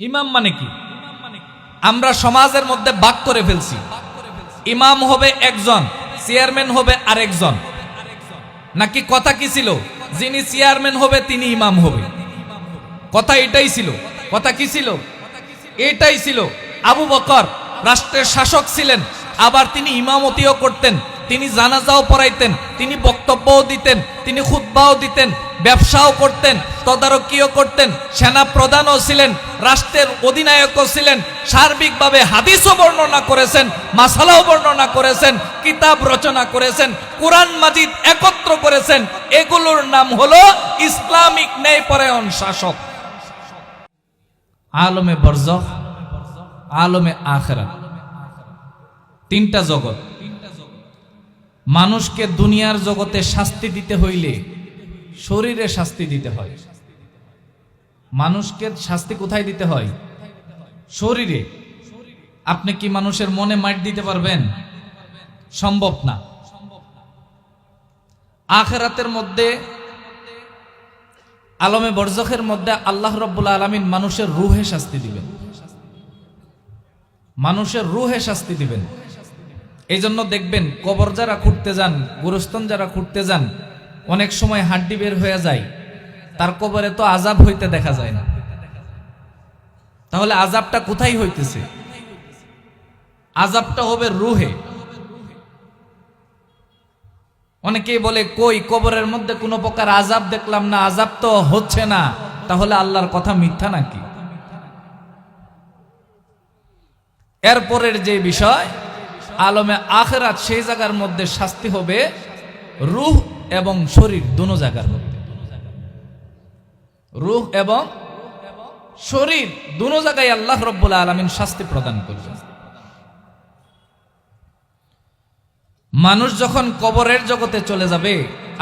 ইমাম মানে কি? আমরা সমাজের মধ্যে ভাগ করে ফেলছি। ইমাম হবে একজন, চেয়ারম্যান হবে আরেকজন। নাকি কথা কি ছিল? যিনি চেয়ারম্যান হবে তিনি ইমাম হবে। কথা এটাই ছিল। কথা কি ছিল? এটাই ছিল। আবু বকর রাষ্ট্রের শাসক ছিলেন, আবার তিনি ইমামতিও করতেন, তিনি জানাজাও পড়াইতেন, তিনি বক্তব্যও দিতেন, তিনি খুতবাও দিতেন, ব্যবসাও করতেন, তদারকিও করতেন, সেনা প্রধানও ছিলেন, রাষ্ট্রের অধিনায়কও ছিলেন, সার্বিকভাবে হাদিসও বর্ণনা করেছেন, মাসালাও বর্ণনা করেছেন, কিতাব রচনা করেছেন, কোরআন মাজিদ একত্র করেছেন। এগুলোর নাম হলো ইসলামিক ন্যায়পরায়ণ শাসক। আলমে বরজখ, আলমে আখিরাত, তিনটা জগৎ। মানুষকে দুনিয়ার জগতে শাস্তি দিতে হইলে শরীরে শাস্তি দিতে হয়। মানুষকে শাস্তি কোথায় দিতে হয়? শরীরে। আপনি কি মানুষের মনে মাইট দিতে পারবেন? সম্ভব না। আখিরাতের মধ্যে, আলমে বরজখের মধ্যে আল্লাহ রাব্বুল আলামিন মানুষের রূহে শাস্তি দিবেন। মানুষের রূহে শাস্তি দিবেন। এই জন্য দেখবেন কবর যারা খুঁড়তে যান, গোরস্থান যারা খুঁড়তে যান, অনেক সময় হাড্ডি বের হয়ে যায়, তার কবরে তো আযাব হইতে দেখা যায় না। তাহলে আযাবটা কোথায় হইতেছে? আযাবটা হবে রূহে। অনেকেই বলে কই কবরের মধ্যে কোনো প্রকার আযাব দেখলাম না, আযাব তো হচ্ছে না, তাহলে আল্লাহর কথা মিথ্যা নাকি? এরপরের যে বিষয় আলমে আখিরাত, সেই জায়গার মধ্যে শাস্তি হবে রূহ এবং শরীর দুনো জায়গার মধ্যে। রূহ এবং শরীর দুনো জায়গায় আল্লাহ রাব্বুল আলামিন শাস্তি প্রদান করবেন। মানুষ যখন কবরের জগতে চলে যাবে,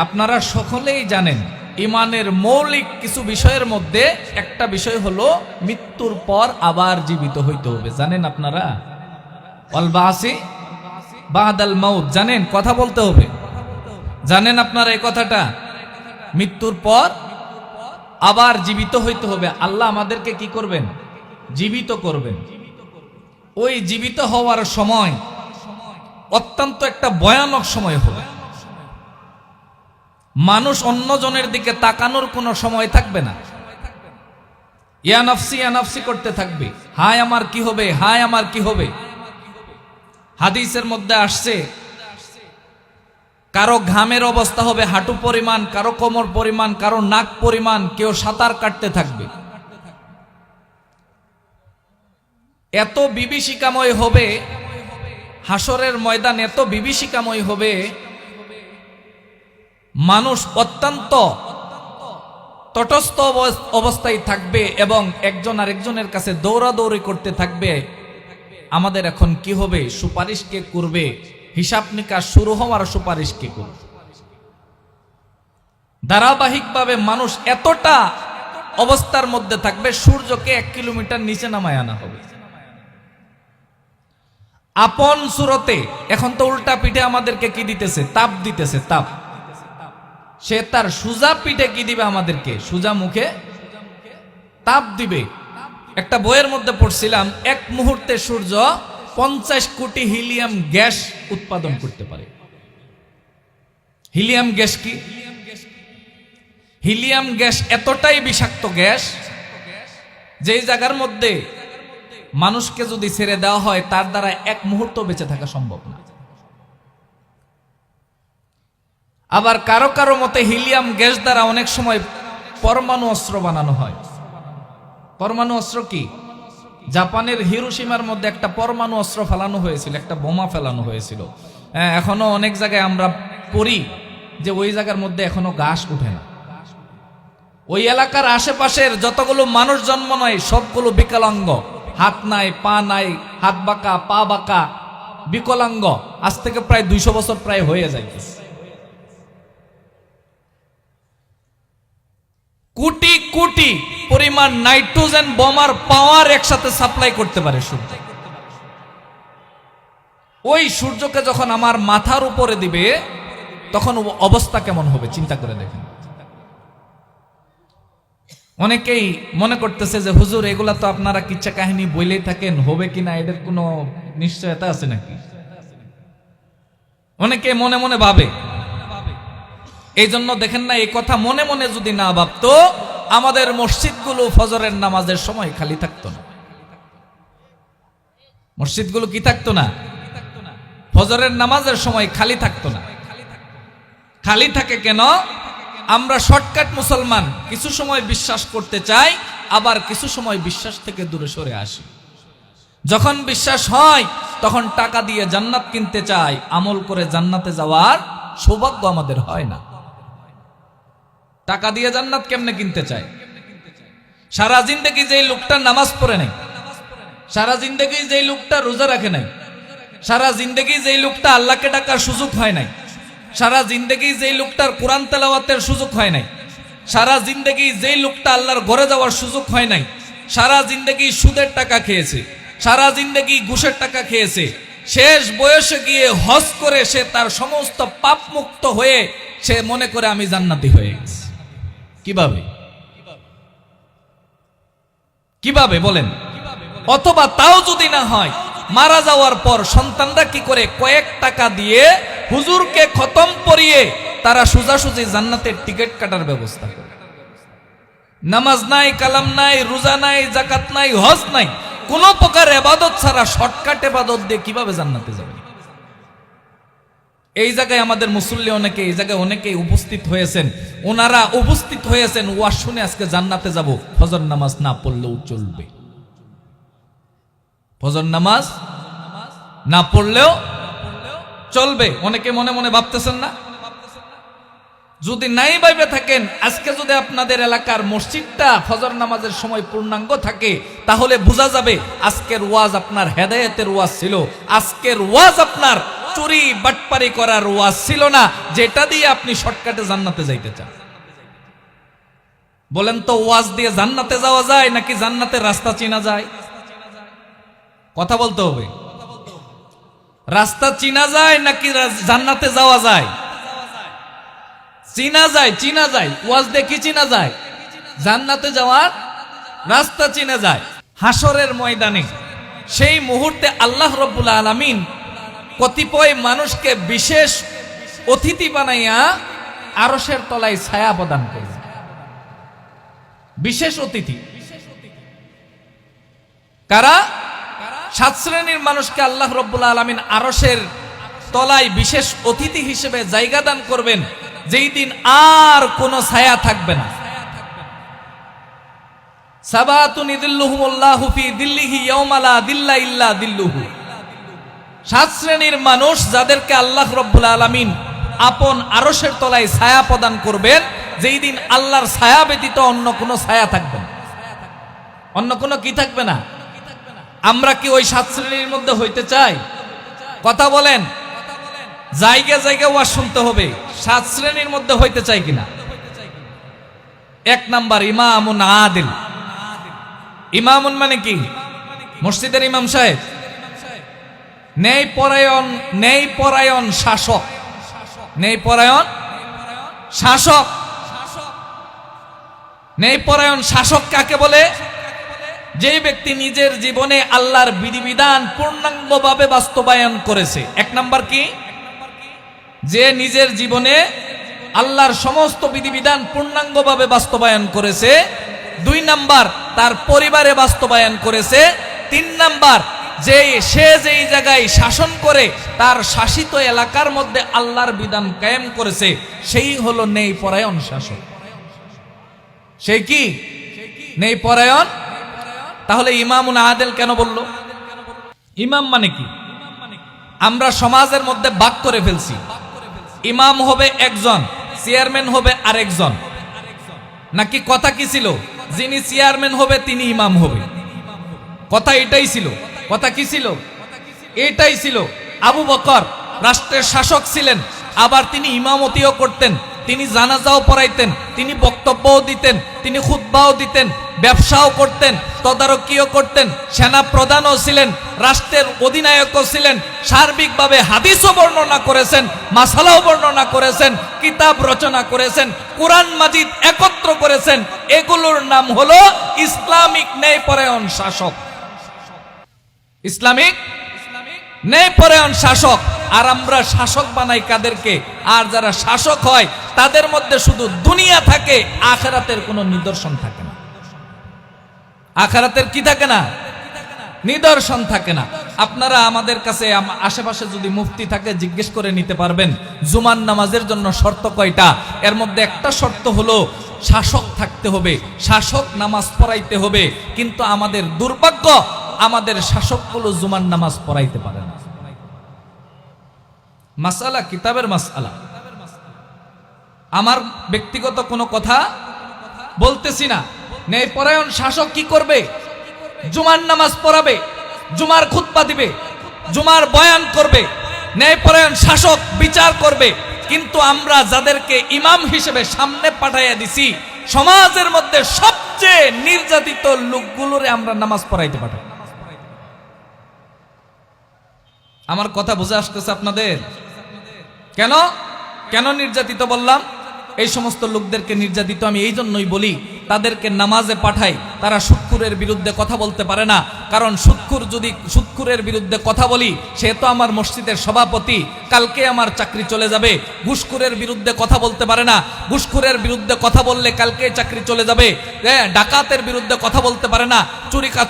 আপনারা সকলেই জানেন ইমানের মৌলিক কিছু বিষয়ের মধ্যে একটা বিষয় হলো মৃত্যুর পর আবার জীবিত হইতে হবে। জানেন আপনারা? ওয়াল বাসি বাদাল মাউত, জানেন? কথা বলতে হবে। জানেন আপনারা এই কথাটা? মৃত্যুর পর আবার জীবিত হইতে হবে। আল্লাহ আমাদেরকে কি করবেন? জীবিত করবেন। ওই জীবিত হওয়ার সময় অত্যন্ত একটা ভয়ানক সময় হবে। মানুষ অন্যজনের দিকে তাকানোর কোনো সময় থাকবে না। ইয়া নাফসি করতে থাকবে, হায় আমার কি হবে, হায় আমার কি হবে। হাদিসের মধ্যে আসছে কারো ঘামের অবস্থা হবে হাঁটু পরিমাণ, কারো কোমর পরিমাণ, কারো নাক পরিমাণ, কেউ সাঁতার কাটতে থাকবে। এত বিভীষিকাময় হবে হাসরের ময়দান, এত বিভীষিকাময় হবে, মানুষ অত্যন্ত তটস্থ অবস্থায় থাকবে এবং একজন আরেকজনের কাছে দৌড়াদৌড়ি করতে থাকবে। আমাদের এখন কি হবে? সুপারিশ কে করবে? হিসাব নিকাশ শুরু হওয়ার সুপারিশ কে করবে? ধারাবাহিকভাবে মানুষ এতটা অবস্থার মধ্যে থাকবে, সূর্যকে 1 কিলোমিটার নিচে নামায় আনা হবে আপন সুরতে। এখন তো উল্টা পিঠে আমাদেরকে কি দিতেছে? তাপ দিতেছে, তাপ। সে তার সুজা পিঠে কি দিবে? আমাদেরকে সুজা মুখে তাপ দিবে। একটা বইয়ের মধ্যে পড়ছিলাম, 1 মুহূর্তে সূর্য 50 কোটি হিলিয়াম গ্যাস উৎপাদন করতে পারে। হিলিয়াম গ্যাস কি? হিলিয়াম গ্যাস এতটাই বিষাক্ত গ্যাস, যেই জায়গার মধ্যে মানুষকে যদি ছেড়ে দেওয়া হয়, তার দ্বারা 1 মুহূর্ত বেঁচে থাকা সম্ভব না। আবার কারো কারো মতে হিলিয়াম গ্যাস দ্বারা অনেক সময় পরমাণু অস্ত্র বানানো হয়। পরমাণু অস্ত্র কি? জাপানের হিরোশিমার মধ্যে একটা পরমাণু অস্ত্র ফেলানো হয়েছিল, একটা বোমা ফেলানো হয়েছিল। এখনো অনেক জায়গায় আমরা পড়ি যে ওই জায়গার মধ্যে এখনো ঘাস উঠে না। ওই এলাকার আশেপাশের যতগুলো মানুষ জন্ম নেয় সবগুলো বিকলাঙ্গ, হাত নাই, পা নাই, হাত বাঁকা, পা বাঁকা, বিকলাঙ্গ। আজ থেকে প্রায় 200 বছর প্রায় হয়ে যাইতেছে। কোটি কোটি পরিমাণ নাইট্রোজেন বোমার পাওয়ার একসাথে সাপ্লাই করতে পারে সূর্য। ওই সূর্যকে যখন আমার মাথার উপরে দিবে, তখন অবস্থা কেমন হবে চিন্তা করে দেখেন। অনেকেই মনে করতেছে যে হুজুর এগুলা তো আপনারা কিচ্ছা কাহিনী বইলেই থাকেন, হবে কিনা এদের কোনো নিশ্চয়তা আছে নাকি? অনেকে মনে মনে ভাবে। এই জন্য দেখেন না, এই কথা মনে মনে যদি না ভাবতো আমাদের মসজিদগুলো ফজরের নামাজের সময় খালি থাকতো না। মসজিদগুলো কি থাকতো না? ফজরের নামাজের সময় খালি থাকতো না। খালি থাকে কেন? আমরা শর্টকাট মুসলমান, কিছু সময় বিশ্বাস করতে চাই, আবার কিছু সময় বিশ্বাস থেকে দূরে সরে আসি। যখন বিশ্বাস হয় তখন টাকা দিয়ে জান্নাত কিনতে চাই, আমল করে জান্নাতে যাওয়ার সৌভাগ্য আমাদের হয় না। টাকা দিয়ে জান্নাত কেমনে কিনতে চায়? সারা জিন্দেগি যেই লোকটা নামাজ পড়ে নাই, সারা জিন্দেগি যেই লোকটা রোজা রাখে নাই, সারা জিন্দেগি যেই লোকটা আল্লাহকে ডাকার সুযোগ হয় নাই, সারা জিন্দেগি যেই লোকটার কোরআন তেলাওয়াতের সুযোগ হয় নাই, সারা জিন্দেগি যেই লোকটা আল্লাহর ঘরে যাওয়ার সুযোগ হয় নাই, সারা জিন্দেগি সুদের টাকা খেয়েছে, সারা জিন্দেগি ঘুষের টাকা খেয়েছে, শেষ বয়সে গিয়ে হজ করে সে তার সমস্ত পাপ মুক্ত হয়ে সে মনে করে আমি জান্নাতি হয়ে গেছি। কিভাবে কিভাবে বলেন? অথবা তাও যদি না হয়, মারা যাওয়ার পর সন্তানরা কি করে কয়েক টাকা দিয়ে হুজুরকে খতম পড়িয়ে তারা সোজাসুজি জান্নাতের টিকিট কাটার ব্যবস্থা করে। নামাজ নাই, কালাম নাই, রোজা নাই, যাকাত নাই, হজ নাই, কোন প্রকার ইবাদত ছাড়া শর্টকাট ইবাদত দিয়ে কিভাবে জান্নাতে যাবে? এই জায়গায় আমাদের মুসল্লি অনেকে, এই জায়গায় অনেকেই উপস্থিত হয়েছেন, ওনারা উপস্থিত হয়েছেন ওয়াজ শুনে আজকে জান্নাতে যাব, ফজর নামাজ না পড়লেও চলবে। ফজর নামাজ না পড়লেও চলবে। অনেকে মনে মনে ভাবতেছেন না? যদি নাই ভাইবে থাকেন, আজকে যদি আপনাদের এলাকার মসজিদটা ফজর নামাজের সময় পূর্ণাঙ্গ থাকে, তাহলে বোঝা যাবে আজকের ওয়াজ আপনার হেদায়েতের ওয়াজ ছিল, আজকের ওয়াজ আপনার চুরি বাটপারি করার ওয়াজ ছিল না, যেটা দিয়ে আপনি শর্টকাটে জান্নাতে যাইতে চান। বলেন তো, ওয়াজ দিয়ে জান্নাতে যাওয়া যায় নাকি জান্নাতের রাস্তা চেনা যায়? কথা বলতে হবে। রাস্তা চিনা যায় নাকি জান্নাতে যাওয়া যায়? চিনা যায়, চিনা যায়। ওয়াজ দিয়ে কি চিনা যায়? জান্নাতে যাওয়ার রাস্তা চিনা যায়। হাসরের ময়দানে সেই মুহূর্তে আল্লাহ রাব্বুল আলামিন কতিপয় মানুষকে বিশেষ অতিথি বানাইয়া আরশের তলায় ছায়া প্রদান করবে। বিশেষ অতিথি কারা? 7 শ্রেণীর মানুষকে আল্লাহ রাব্বুল আলামিন আরশের তলায় বিশেষ অতিথি হিসেবে জায়গা দান করবেন, যেই দিন আর কোনো ছায়া থাকবে না। সাবাতুন ইযিল্লুহুমুল্লাহু ফি দিল্লিহি ইয়াওমা লা দিল্লা ইল্লা দিল্লুহু। 7 শ্রেণীর মানুষ যাদেরকে আল্লাহ রাব্বুল আলামিন আপন আরশের তলায় ছায়া প্রদান করবেন, যেই দিন আল্লাহর ছায়া ব্যতীত অন্য কোনো ছায়া থাকবে না। অন্য কোনো কি থাকবে না? আমরা কি ওই 7 শ্রেণীর মধ্যে হইতে চাই? কথা বলেন। জায়গা জায়গা ওয়াজ শুনতে হবে, 7 শ্রেণীর মধ্যে হইতে চাই কিনা? 1 নাম্বার ইমামুন আদিল। ইমামুন মানে কি? মসজিদের ইমাম সাহেব। ন্যায় পরায়ণ শাসক। ন্যায় পরায়ণ শাসক। ন্যায় পরায়ণ শাসক কাকে বলে? যে ব্যক্তি নিজের জীবনে আল্লাহর বিধিবিধান পূর্ণাঙ্গভাবে বাস্তবায়ন করেছে। 1 নাম্বার কি? যে নিজের জীবনে আল্লাহর সমস্ত বিধিবিধান পূর্ণাঙ্গভাবে বাস্তবায়ন করেছে। 2 নাম্বার তার পরিবারে বাস্তবায়ন করেছে। 3 নাম্বার সে যেই জায়গায় শাসন করে তার শাসিত এলাকার মধ্যে আল্লাহর বিধান কায়েম করেছে, সেই হলো ন্যায় পরায়ণ শাসক। সেই কি? ন্যায় পরায়ণ। তাহলে ইমামুন আদিল কেন বলল? ইমাম মানে কি? আমরা সমাজের মধ্যে ভাগ করে ফেলছি। ইমাম হবে একজন, চেয়ারম্যান হবে আরেকজন। নাকি কথা কি ছিল? যিনি চেয়ারম্যান হবে তিনি ইমাম হবে। কথা এটাই ছিল। কথা কি ছিল? এটাই ছিল। আবু বকর রাষ্ট্রের শাসক ছিলেন, আবার তিনি ইমামতিও করতেন। তিনি জানাজাও পড়াইতেন, তিনি বক্তব্যও দিতেন, তিনি খুতবাও দিতেন, ব্যবসাও করতেন, তদারকিও করতেন, সেনা প্রধানও ছিলেন, রাষ্ট্রের অধিনায়কও ছিলেন, সার্বিকভাবে হাদিসও বর্ণনা করেছেন, মাসালাও বর্ণনা করেছেন, কিতাব রচনা করেছেন, কোরআন মাজিদ একত্র করেছেন। এগুলোর নাম হলো ইসলামিক ন্যায়পরায়ণ শাসক, ইসলামিক ন্যায়পরায়ণ শাসক। আর আমরা শাসক বানাই কাদেরকে? আর যারা শাসক হয় তাদের মধ্যে শুধু দুনিয়া থাকে, আখিরাতের কোনো নিদর্শন থাকে না। আখিরাতের কি থাকে না? নিদর্শন থাকে না। আপনারা আমাদের কাছে আশেপাশে যদি মুফতি থাকে জিজ্ঞেস করে নিতে পারবেন জুমার নামাজের জন্য শর্ত কয়টা। এর মধ্যে একটা শর্ত হলো শাসক থাকতে হবে, শাসক নামাজ পড়াইতে হবে। কিন্তু আমাদের দুর্ভাগ্য, আমাদের শাসকগুলো জুমার নামাজ পড়াইতে পারে না। মাসআলা কিতাবের মাসআলা, আমার ব্যক্তিগত কোনো কথা বলতেছি না। ন্যায়পরায়ণ শাসক কি করবে? জুমার নামাজ পড়াবে, জুমার খুতবা দিবে, জুমার বয়ান করবে। ন্যায়পরায়ণ শাসক বিচার করবে। কিন্তু আমরা যাদেরকে ইমাম হিসেবে সামনে পাঠাইয়া দিছি, সমাজের মধ্যে সবচেয়ে নির্যাতিত লোকগুলোরে আমরা নামাজ পড়াইতে পাঠাই। আমার কথা বুঝে আসতেছে আপনাদের? কেন কেন নির্যাতিত বললাম? এই সমস্ত লোকদেরকে নির্যাতিত আমি এই জন্যই বলি, তাদেরকে নামাজে পাঠাই, তারা সুদখোরের বিরুদ্ধে কথা বলতে পারে না। কারণ সুদখোরের বিরুদ্ধে কথা বলি, সে তো আমার মসজিদের সভাপতি, কালকে আমার চাকরি চলে যাবে। ঘুষখোরের বিরুদ্ধে কথা বলতে পারে না, ঘুষখোরের বিরুদ্ধে কথা বললে কালকে চাকরি চলে যাবে। ডাকাতের বিরুদ্ধে কথা বলতে পারে না,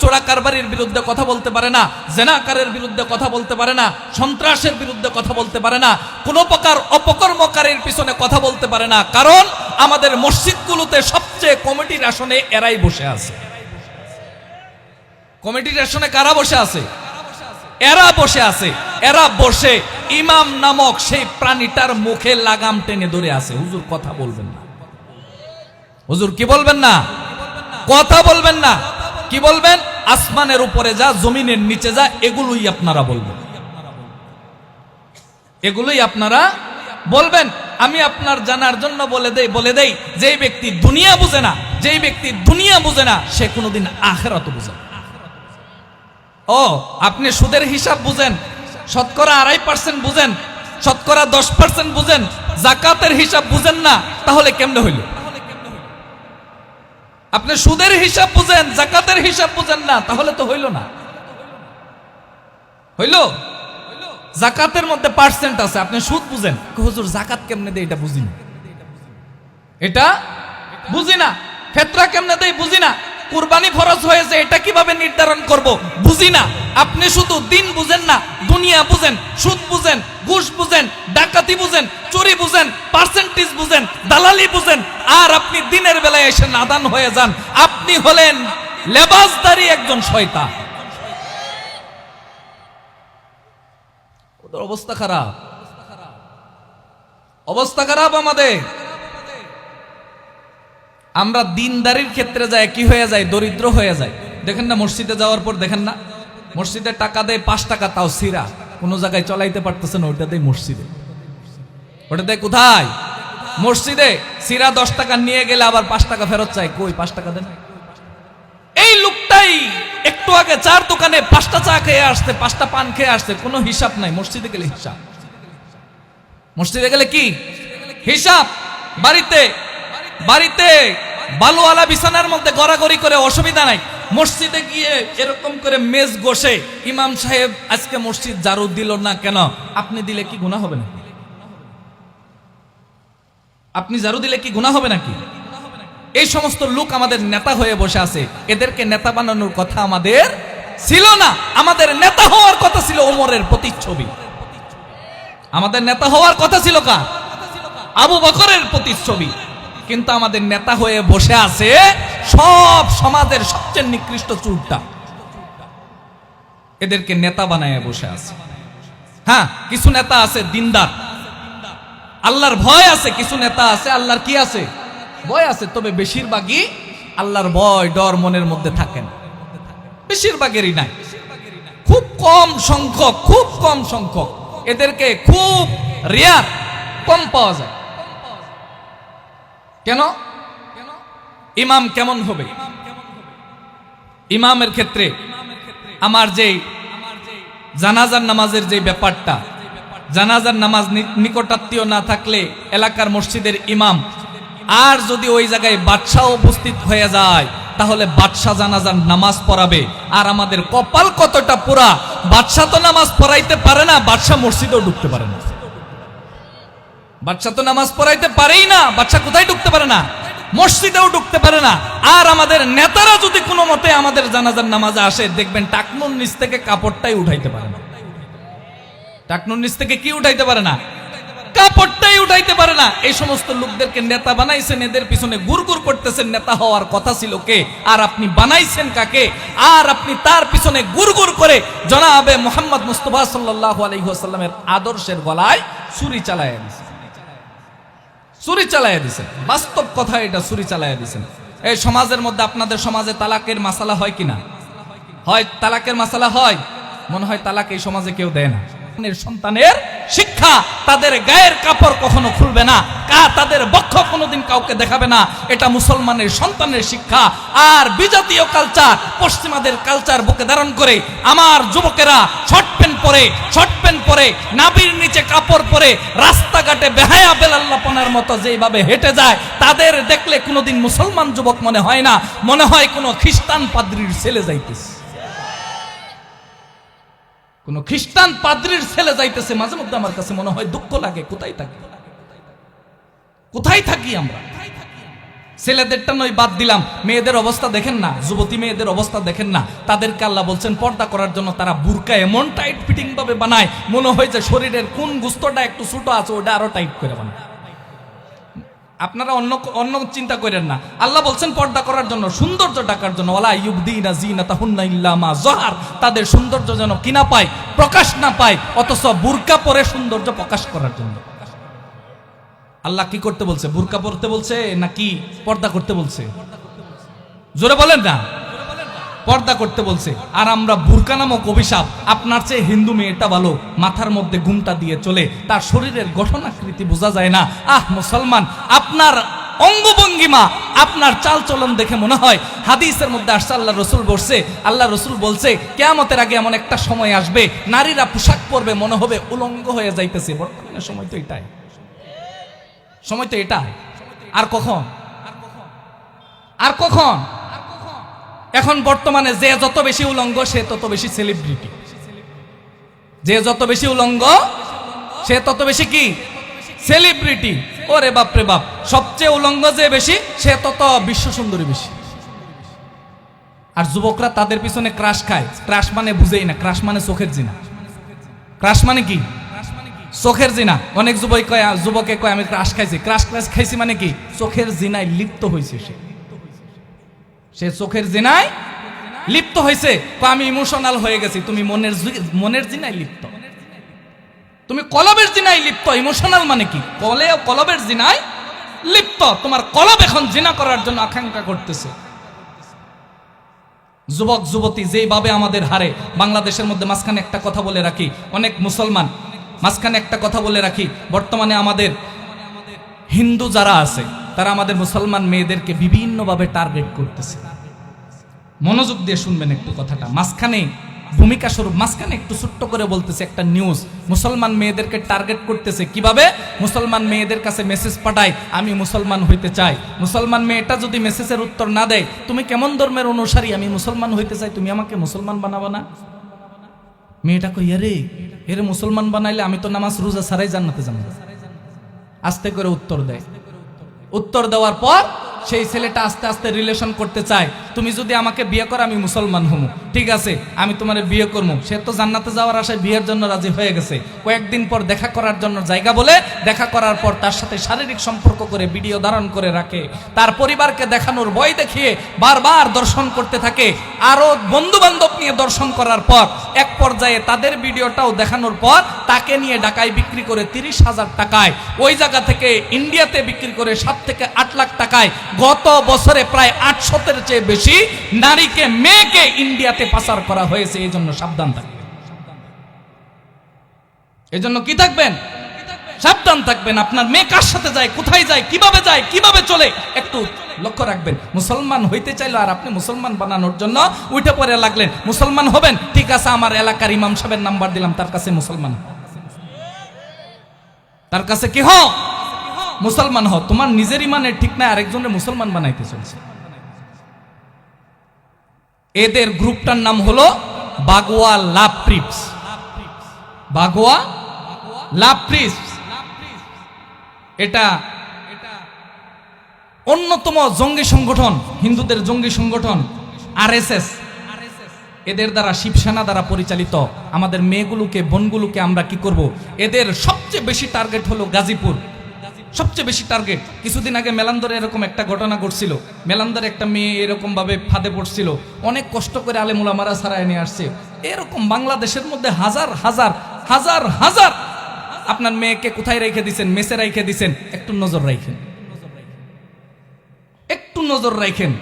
চোরা কারবারির বিরুদ্ধে কথা বলতে পারে না, জেনাকারের বিরুদ্ধে কথা বলতে পারে না, সন্ত্রাসের বিরুদ্ধে কথা বলতে পারে না, কোনো প্রকার অপকর্মকারীর পিছনে কথা বলতে পারে না। কারণ আমাদের মসজিদগুলোতে সবচেয়ে কমিটির আসনে এরাই বসে আছে। কমিটির আসনে কারা বসে আছে? এরা বসে আছে। এরা বসে ইমাম নামক সেই প্রাণীটার মুখে লাগাম টেনে ধরে আছে। হুজুর কথা বলবেন না, হুজুর কি বলবেন না? কথা বলবেন না। কি বলবেন? আসমানের উপরে যা, জমিনের নিচে যা, এগুলোই আপনারা বলবেন, এগুলোই আপনারা বলবেন। আমি আপনার জানার জন্য বলে দেই যেই ব্যক্তি দুনিয়া বুঝে না, যেই ব্যক্তি দুনিয়া বুঝে না, সে কোনোদিন আখিরাত বুঝে না। ও, আপনি সুদের হিসাব বুঝেন, শতকরা 2.5% বুঝেন, শতকরা 10% বুঝেন, যাকাতের হিসাব বুঝেন না, তাহলে কেমনে হইল? আপনি সুদের হিসাব বুঝেন, যাকাতের হিসাব বুঝেন না, তাহলে তো হইল না। হইল? যাকাতের মধ্যে পার্সেন্ট আছে, আপনি সুদ বুঝেন, হুজুর যাকাত কেমনে দেয় এটা বুঝি না, এটা বুঝি না। ফিতরা কেমনে দেয় বুঝি না। কুরবানি ফরজ হয়েছে, এটা কিভাবে নির্ধারণ করব বুঝি না। আপনি শুধু দিন বুঝেন না, দুনিয়া বুঝেন, সুদ বুঝেন, ঘুষ বুঝেন, ডাকাতি বুঝেন, চুরি বুঝেন, পার্সেন্টেজ বুঝেন, দালালি বুঝেন। আর আপনি দিনের বেলায় এসে নাদান হয়ে যান। আপনি হলেন লেবাসদারি একজন শয়তান। ওদের অবস্থা খারাপ, অবস্থা খারাপ আমাদের। আমরা দিনদারির ক্ষেত্রে যাই কি হয়ে যায়? দরিদ্র হয়ে যায়। দেখেন না মসজিদে যাওয়ার পর, দেখেন না মসজিদে টাকা দেয় 5 টাকা, তাও সিরা, কোনো জায়গায় চলাইতে পারতেছে না, ওইটা দেয় মসজিদে। ওটা দেয় কোথায়? মসজিদে। সিরা 10 টাকা নিয়ে গেলে আবার 5 টাকা ফেরত চাই, কই 5 টাকা দেন। এই লোকটাই একটু আগে 4 দোকানে 5টা চা খেয়ে আসছে, 5টা পান খেয়ে আসছে, কোনো হিসাব নাই। মসজিদে গেলে হিসাব, মসজিদে গেলে কি হিসাব? বাড়িতে বালুওয়ালা বিছানার মধ্যে গড়াগড়ি করে অসুবিধা নাই, মসজিদে গিয়ে এরকম করে মেজ বসে, ইমাম সাহেব আজকে মসজিদ ঝাড়ু দিল না কেন? আপনি দিলে কি গুনাহ হবে নাকি? আপনি ঝাড়ু দিলে কি গুনাহ হবে নাকি? এই সমস্ত লোক আমাদের নেতা হয়ে বসে আছে। এদেরকে নেতা বানানোর কথা আমাদের ছিল না। আমাদের নেতা হওয়ার কথা ছিল ওমরের প্রতিচ্ছবি। আমাদের নেতা হওয়ার কথা ছিল কার? আবু বকরের প্রতিচ্ছবি। কিন্তু আমাদের নেতা হয়ে বসে আছে সব সমাজের সবচেয়ে নিকৃষ্ট চুরটা। এদেরকে নেতা বানায় বসে আছে। হ্যাঁ, কিছু নেতা আছে দিনদার, আল্লাহর ভয় আছে। কিছু নেতা আছে আল্লাহর কি আছে? ভয় আছে। তবে বেশিরভাগই আল্লাহর ভয় ডর মনের মধ্যে থাকে না, বেশিরভাগেরই নাই। খুব কম সংখ্যক এদেরকে খুব রেয়ার, কম পাওয়া যায়। কেন? ইমাম কেমন হবে? ইমামের ক্ষেত্রে আমার যে জানাজার নামাজের যে ব্যাপারটা, জানাজার নামাজ নিকটাত্মীয় না থাকলে এলাকার মসজিদের ইমাম, আর যদি ওই জায়গায় বাদশাহ উপস্থিত হয়ে যায় তাহলে বাদশাহ জানাজার নামাজ পড়াবে। আর আমাদের কপাল কতটা পুরা, বাদশাহ তো নামাজ পড়াইতে পারে না, বাদশাহ মসজিদেও ঢুকতে পারে না। বাদশাহ তো নামাজ পড়াইতে পারেই না, বাদশাহ কোথায় ঢুকতে পারে না? মসজিদেও ঢুকতে পারে না। আর আমাদের নেতারা যদি কোনো মতে আমাদের জানাজার নামাজে আসে, দেখবেন টাকনুর নিচ থেকে কাপড়টাই উঠাইতে পারে না। টাকনুর নিচ থেকে কি উঠাইতে পারে না? কাপড়টাই উঠাইতে পারে না। এই সমস্ত লোকদেরকে নেতা বানাইছেন, এদের পিছনে গুড়গুড় করতেছেন। নেতা হওয়ার কথা ছিল কে, আর আপনি বানাইছেন কাকে? আর আপনি তার পিছনে গুড়গুড় করে জনাবে মুহাম্মদ মুস্তাফা সাল্লাল্লাহু আলাইহি ওয়াসাল্লামের আদর্শের গলায় ছুরি চালায়া দিয়েছেন। ছুরি চালায়া দিয়েছেন, বাস্তব কথা এটা, ছুরি চালায়া দিয়েছেন। এই সমাজের মধ্যে, আপনাদের সমাজে তালাকের মাসালা হয় কিনা? হয়, তালাকের মাসালা হয়। মনে হয় তালাক এই সমাজে কেউ দেয় না। সন্তানের শিক্ষা, তাদের গায়ের কাপড় কখনো খুলবে না, তাদের বক্ষ কোনোদিন কাউকে দেখাবে না, এটা মুসলমানের সন্তানের শিক্ষা। আর বিজাতীয় কালচার, পশ্চিমাদের কালচার বুকে ধারণ করে আমার যুবকেরা শর্ট প্যান্ট পরে নাভির নিচে কাপড় পরে রাস্তাঘাটে বেহায়া বেলাল্লাপনার মতো যেভাবে হেঁটে যায়, তাদের দেখলে কোনোদিন মুসলমান যুবক মনে হয় না, মনে হয় কোনো খ্রিস্টান পাদ্রীর ছেলে যাইতেছে। কোন খ্রিস্টান পাদ্রীর ছেলে যাইতেছে। মাঝে মধ্যে আমার কাছে মনে হয় দুঃখ লাগে, কোথায় থাকি আমরা? ছেলেদেরটা নয় বাদ দিলাম, মেয়েদের অবস্থা দেখেন না, যুবতী মেয়েদের অবস্থা দেখেন না। তাদেরকে আল্লাহ বলছেন পর্দা করার জন্য তারা বুরকা এমন টাইট ফিটিং ভাবে বানায়, মনে হয় যে শরীরের কোন গুস্তটা একটু ছোট আছে ওটা আরো টাইট করে বানায়। আপনারা অন্য চিন্তা করেন না। আল্লাহ বলছেন পর্দা করার জন্য, সৌন্দর্য ঢাকার জন্য। ওয়ালা ইউবদিনা যিনাতাহুন্না ইল্লা মা যাহার, তাদের সৌন্দর্য যেন কি না পায়, প্রকাশ না পায়। অথচ বুরকা পরে সৌন্দর্য প্রকাশ করার জন্য আল্লাহ কি করতে বলছে? বুরকা পরতে বলছে নাকি পর্দা করতে বলছে? জোরে বলেন না। পর্দা করতে বলছে। আর আমরা বুরকা নামক অভিশাপ, আপনার চেয়ে হিন্দু মেয়েটা ভালো, মাথার মধ্যে ঘুমটা দিয়ে চলে, তার শরীরের গঠনাকৃতি বোঝা যায় না। মুসলমান, আপনার অঙ্গভঙ্গিমা, আপনার চালচলন দেখে মনে হয়, হাদিসের মধ্যে আসছে আল্লাহ রসুল বলছে কিয়ামতের আগে এমন একটা সময় আসবে, নারীরা পোশাক পরবে মনে হবে উলঙ্গ হয়ে যাইতেছে। বর্তমানে সময় তো এটাই। আর কখন? এখন বর্তমানে যে যত বেশি উলঙ্গ সে তত বেশি সেলিব্রিটি, যে যত বেশি উলঙ্গ সে তত বেশি কি সেলিব্রিটি। ওরে বাপ রে বাপ, সবচেয়ে উলঙ্গ যে বেশি সে তত বিশ্ব সুন্দরী বেশি। আর যুবকরা তাদের পিছনে ক্রাশ খায়। ক্রাশ মানে বুঝেই না, ক্রাশ মানে চোখের জিনা। ক্রাশ মানে কি? চোখের জিনা। অনেক যুবকে কয় আমি ক্রাশ খাইছি। ক্রাশ খাইছি মানে কি? চোখের জিনায় লিপ্ত হয়েছে। সে চোখের জিনায় লিপ্ত হয়েছে। আমি ইমোশনাল হয়ে গেছি। তুমি মনের জিনায় লিপ্ত, তুমি কলবের জিনায় লিপ্ত। ইমোশনাল মানে কি? কলবের জিনায় লিপ্ত। তোমার কলব এখন জিনা করার জন্য আকাঙ্ক্ষা করতেছে। যুবক যুবতী যেভাবে আমাদের হারে, বাংলাদেশের মধ্যে মাঝখানে একটা কথা বলে রাখি, অনেক মুসলমান, মাঝখানে একটা কথা বলে রাখি, বর্তমানে আমাদের হিন্দু যারা আছে তারা আমাদের মুসলমান মেয়েদেরকে বিভিন্নভাবে টার্গেট করতেছে। মনোযোগ দিয়ে শুনবেন একটু কথাটা। মাঝখানে ভূমিকা স্বরূপ মাঝখানে একটু ছোট্ট করে বলতেছে একটা নিউজ। মুসলমান মেয়েদেরকে টার্গেট করতেছে কিভাবে? মুসলমান মেয়েদের কাছে মেসেজ পাঠায়, আমি মুসলমান হইতে চাই। মুসলমান মেয়েটা যদি মেসেজের উত্তর না দেয়, তুমি কেমন ধর্মের অনুসারী, আমি মুসলমান হইতে চাই, তুমি আমাকে মুসলমান বানাবো না? মেয়েটা কই, এরে মুসলমান বানাইলে আমি তো নামাজ রোজা ছাড়াই জান্নাতে যাবো। আস্তে করে উত্তর দেয়। উত্তর দেওয়ার পর সেই ছেলেটা আস্তে আস্তে রিলেশন করতে চায়, তুমি যদি আমাকে বিয়ে করো আমি মুসলমান হবো, ঠিক আছে আমি তোমার বিয়ে করবো। সে তো জান্নাতে যাওয়ার আশায় বিয়ের জন্য রাজি হয়ে গেছে। কয়েকদিন পর দেখা করার জন্য জায়গা বলে, দেখা করার পর তার সাথে শারীরিক সম্পর্ক করে ভিডিও ধারণ করে রাখে। তার পরিবারকে দেখানোর ভয় দেখিয়ে বারবার দর্শন করতে থাকে। আরো বন্ধু বান্ধব নিয়ে দর্শন করার পর এক পর্যায়ে তাদের ভিডিওটাও দেখানোর পর তাকে নিয়ে ঢাকায় বিক্রি করে 30,000 টাকায়, ওই জায়গা থেকে ইন্ডিয়াতে বিক্রি করে 7 থেকে 8 লাখ টাকায় গত বছরে প্রায় 800-এর চেয়ে বেশি নারীকে, মেয়েকে ইন্ডিয়াতে পাচার করা হয়েছে। এই জন্য সাবধান থাকবেন। এই জন্য কি থাকবেন? সাবধান থাকবেন। আপনার মেয়ে কার সাথে যায়, কোথায় যায়, কিভাবে চলে একটু লক্ষ্য রাখবেন। মুসলমান হইতে চাইলো আর আপনি মুসলমান বানানোর জন্য উঠে পড়ে লাগলেন। মুসলমান হবেন, ঠিক আছে, আমার এলাকার ইমাম সাহেবের নাম্বার দিলাম, তার কাছে মুসলমান, তার কাছে কি হও, মুসলমান হও। তোমার নিজের ইমানের ঠিক নাই, আরেকজনের মুসলমান বানাইতে চলছে। এদের গ্রুপটার নাম হলো বাগোয়া লাভ ট্রিপস। বাগোয়া লাভ ট্রিপস এটা অন্যতম জঙ্গি সংগঠন, হিন্দুদের জঙ্গি সংগঠন আরএসএস। এদের দ্বারা, শিবসেনা দ্বারা পরিচালিত। আমাদের মেয়েগুলোকে, বোনগুলোকে আমরা কি করব? এদের সবচেয়ে বেশি টার্গেট হলো গাজীপুর, সবচেয়ে বেশি টার্গেট। কিছুদিন আগে মেলান্দরে এরকম একটা ঘটনা ঘটছিল। মেলান্দরে একটা মেয়ে এরকম ভাবে ফাঁদে পড়ছিল, অনেক কষ্ট করে আলেম উলামারা ছাড়াই নিয়ে আসছে। এরকম বাংলাদেশের মধ্যে হাজার হাজার হাজার হাজার। আপনার মেয়েকে কোথায় রেখে দিচ্ছেন? মেসে রেখে দিচ্ছেন, একটু নজর রাখেন, একটু নজর রাখেন।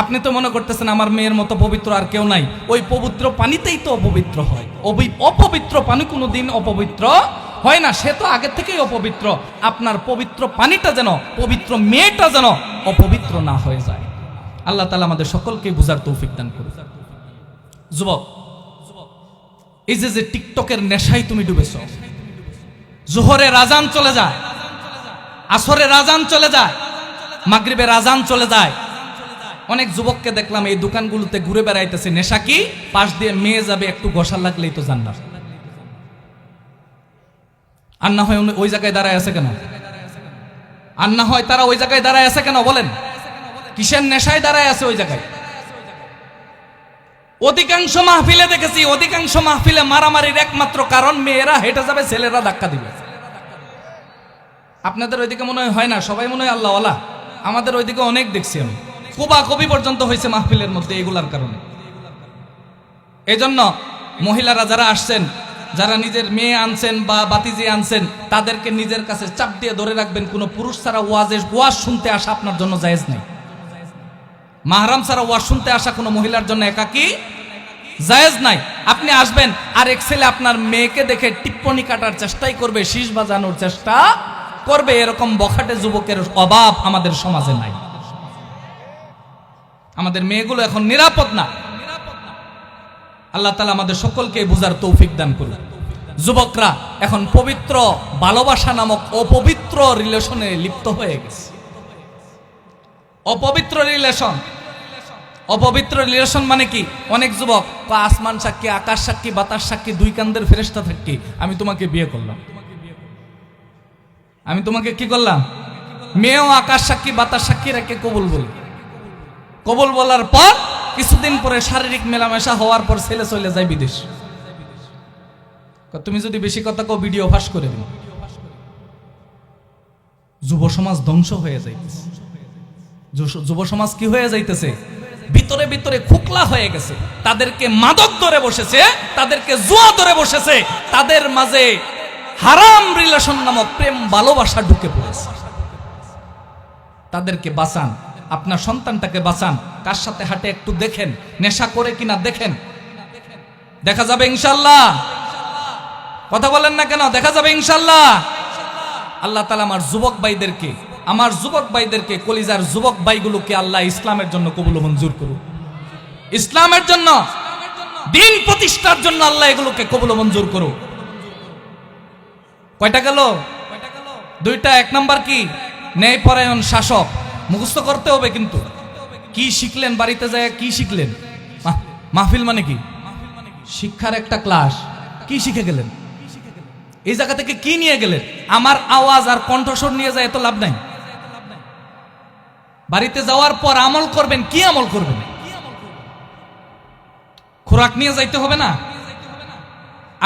আপনি তো মনে করতেছেন আমার মেয়ের মতো পবিত্র আর কেউ নাই। ওই পবিত্র পানিতেই তো অপবিত্র হয়। অপবিত্র পানি কোনোদিন অপবিত্র হয় না, সে তো আগে থেকেই অপবিত্র। আপনার পবিত্র পানিটা যেন, পবিত্র মেয়েটা যেন অপবিত্র না হয়ে যায়। আল্লাহ তাআলা আমাদের সকলকে বুঝার তৌফিক দান করুন। যুবক, এই যে টিকটকের নেশায় তুমি ডুবেছ, জোহরের আজান চলে যায়, আসরের আজান চলে যায়, মাগরিবের আজান চলে যায়। অনেক যুবককে দেখলাম এই দোকানগুলোতে ঘুরে বেড়াইতেছে। নেশা কি? পাশ দিয়ে মেয়ে যাবে, একটু ঘষা লাগলেই তো জান্নাত। আর না হয় ওই জায়গায় দাঁড়ায় আছে কেন? আর না হয় তারা ওই জায়গায় দাঁড়ায় আছে কেন বলেন? কিসের নেশায় দাঁড়ায় আছে ওই জায়গায়? অধিকাংশ মাহফিলে দেখেছি, অধিকাংশ মাহফিলে মারামারির একমাত্র কারণ মেয়েরা হেঁটে যাবে, ছেলেরা ধাক্কা দিবে। আপনাদের ওইদিকে মনে হয় না? সবাই মনে হয় আল্লাহওয়ালা। আমাদের ওইদিকে অনেক দেখছি আমি, কোবাকবি পর্যন্ত হয়েছে মাহফিলের মধ্যে এগুলার কারণে। এজন্য মহিলারা যারা আসছেন, যারা নিজের মেয়ে আনছেন বা বাতিজি আনছেন, তাদেরকে নিজের কাছে চাপ দিয়ে ধরে রাখবেন। কোনো পুরুষ ছাড়া ওয়াজ শুনতে আসা আপনার জন্য জায়েজ নেই। মাহরাম ছাড়া ওয়াজ শুনতে আসা কোনো মহিলার জন্য একাকী জায়েজ নাই। আপনি আসবেন, আর এক ছেলে আপনার মেয়েকে দেখে টিপ্পনি কাটার চেষ্টাই করবে, শীষ বাজানোর চেষ্টা করবে। এরকম বখাটে যুবকের অভাব আমাদের সমাজে নাই। আমাদের মেয়েগুলো এখন নিরাপদ না। আল্লাহ তাআলা আমাদের সকলকে বুঝার তৌফিক দান করুন। যুবকরা এখন পবিত্র ভালোবাসা নামক অপবিত্র রিলেশনে লিপ্ত হয়ে গেছে। অপবিত্র রিলেশন, অপবিত্র রিলেশন মানে কি? অনেক যুবক আসমান সাক্ষী, আকাশ সাক্ষী, বাতাস সাক্ষী, দুই কান্দের ফেরেশতা সাক্ষী, আমি তোমাকে বিয়ে করলাম। আমি তোমাকে কি করলাম? মেয়েও আকাশ সাক্ষী, বাতাস সাক্ষী রেখে কবুল বলি। কবুল বলার পর কিছুদিন পরে শারীরিক মেলামেশা হওয়ার পর ছেলে চলে যায় বিদেশ। তুমি যদি বেশি কথা কও ভিডিও ফাঁস করে দিন। যুব সমাজ ধ্বংস হয়ে যাইতেছে। যুব সমাজ কি হয়ে যাইতেছে? ভিতরে ভিতরে খোকলা হয়ে গেছে। তাদেরকে মাদক ধরে বসেছে, তাদেরকে জুয়া ধরে বসেছে, তাদের মাঝে হারাম রিলেশন নামক প্রেম ভালোবাসা ঢুকে পড়েছে। তাদেরকে বাঁচান, আপনার সন্তানটাকে বাঁচান। কার সাথে হাঁটে একটু দেখেন, নেশা করে কিনা দেখেন, দেখা যাবে ইনশাআল্লাহ। কথা বলেন না কেন? দেখা যাবে ইনশাআল্লাহ। আল্লাহ তাআলা আমার যুবক ভাইদেরকে কলিজার যুবক ভাইগুলোকে আল্লাহ ইসলামের জন্য কবুল মঞ্জুর করুন। ইসলামের জন্য, দিন প্রতিষ্ঠার জন্য আল্লাহ এগুলোকে কবুল মঞ্জুর করুন। কয়টা গেল? দুইটা। এক নাম্বার কি? ন্যায়পরায়ণ শাসক। মুখস্থ করতে হবে কিন্তু। কি শিখলেন বাড়িতে যায়? কি শিখলেন? মাহফিল মানে কি? শিক্ষার একটা ক্লাস। কি শিখে গেলেন? এই জায়গা থেকে কি নিয়ে গেলেন? আমার আওয়াজ আর কণ্ঠস্বর নিয়ে যায় এত লাভ নাই। বাড়িতে যাওয়ার পর আমল করবেন। কি আমল করবেন? খোরাক নিয়ে যাইতে হবে না?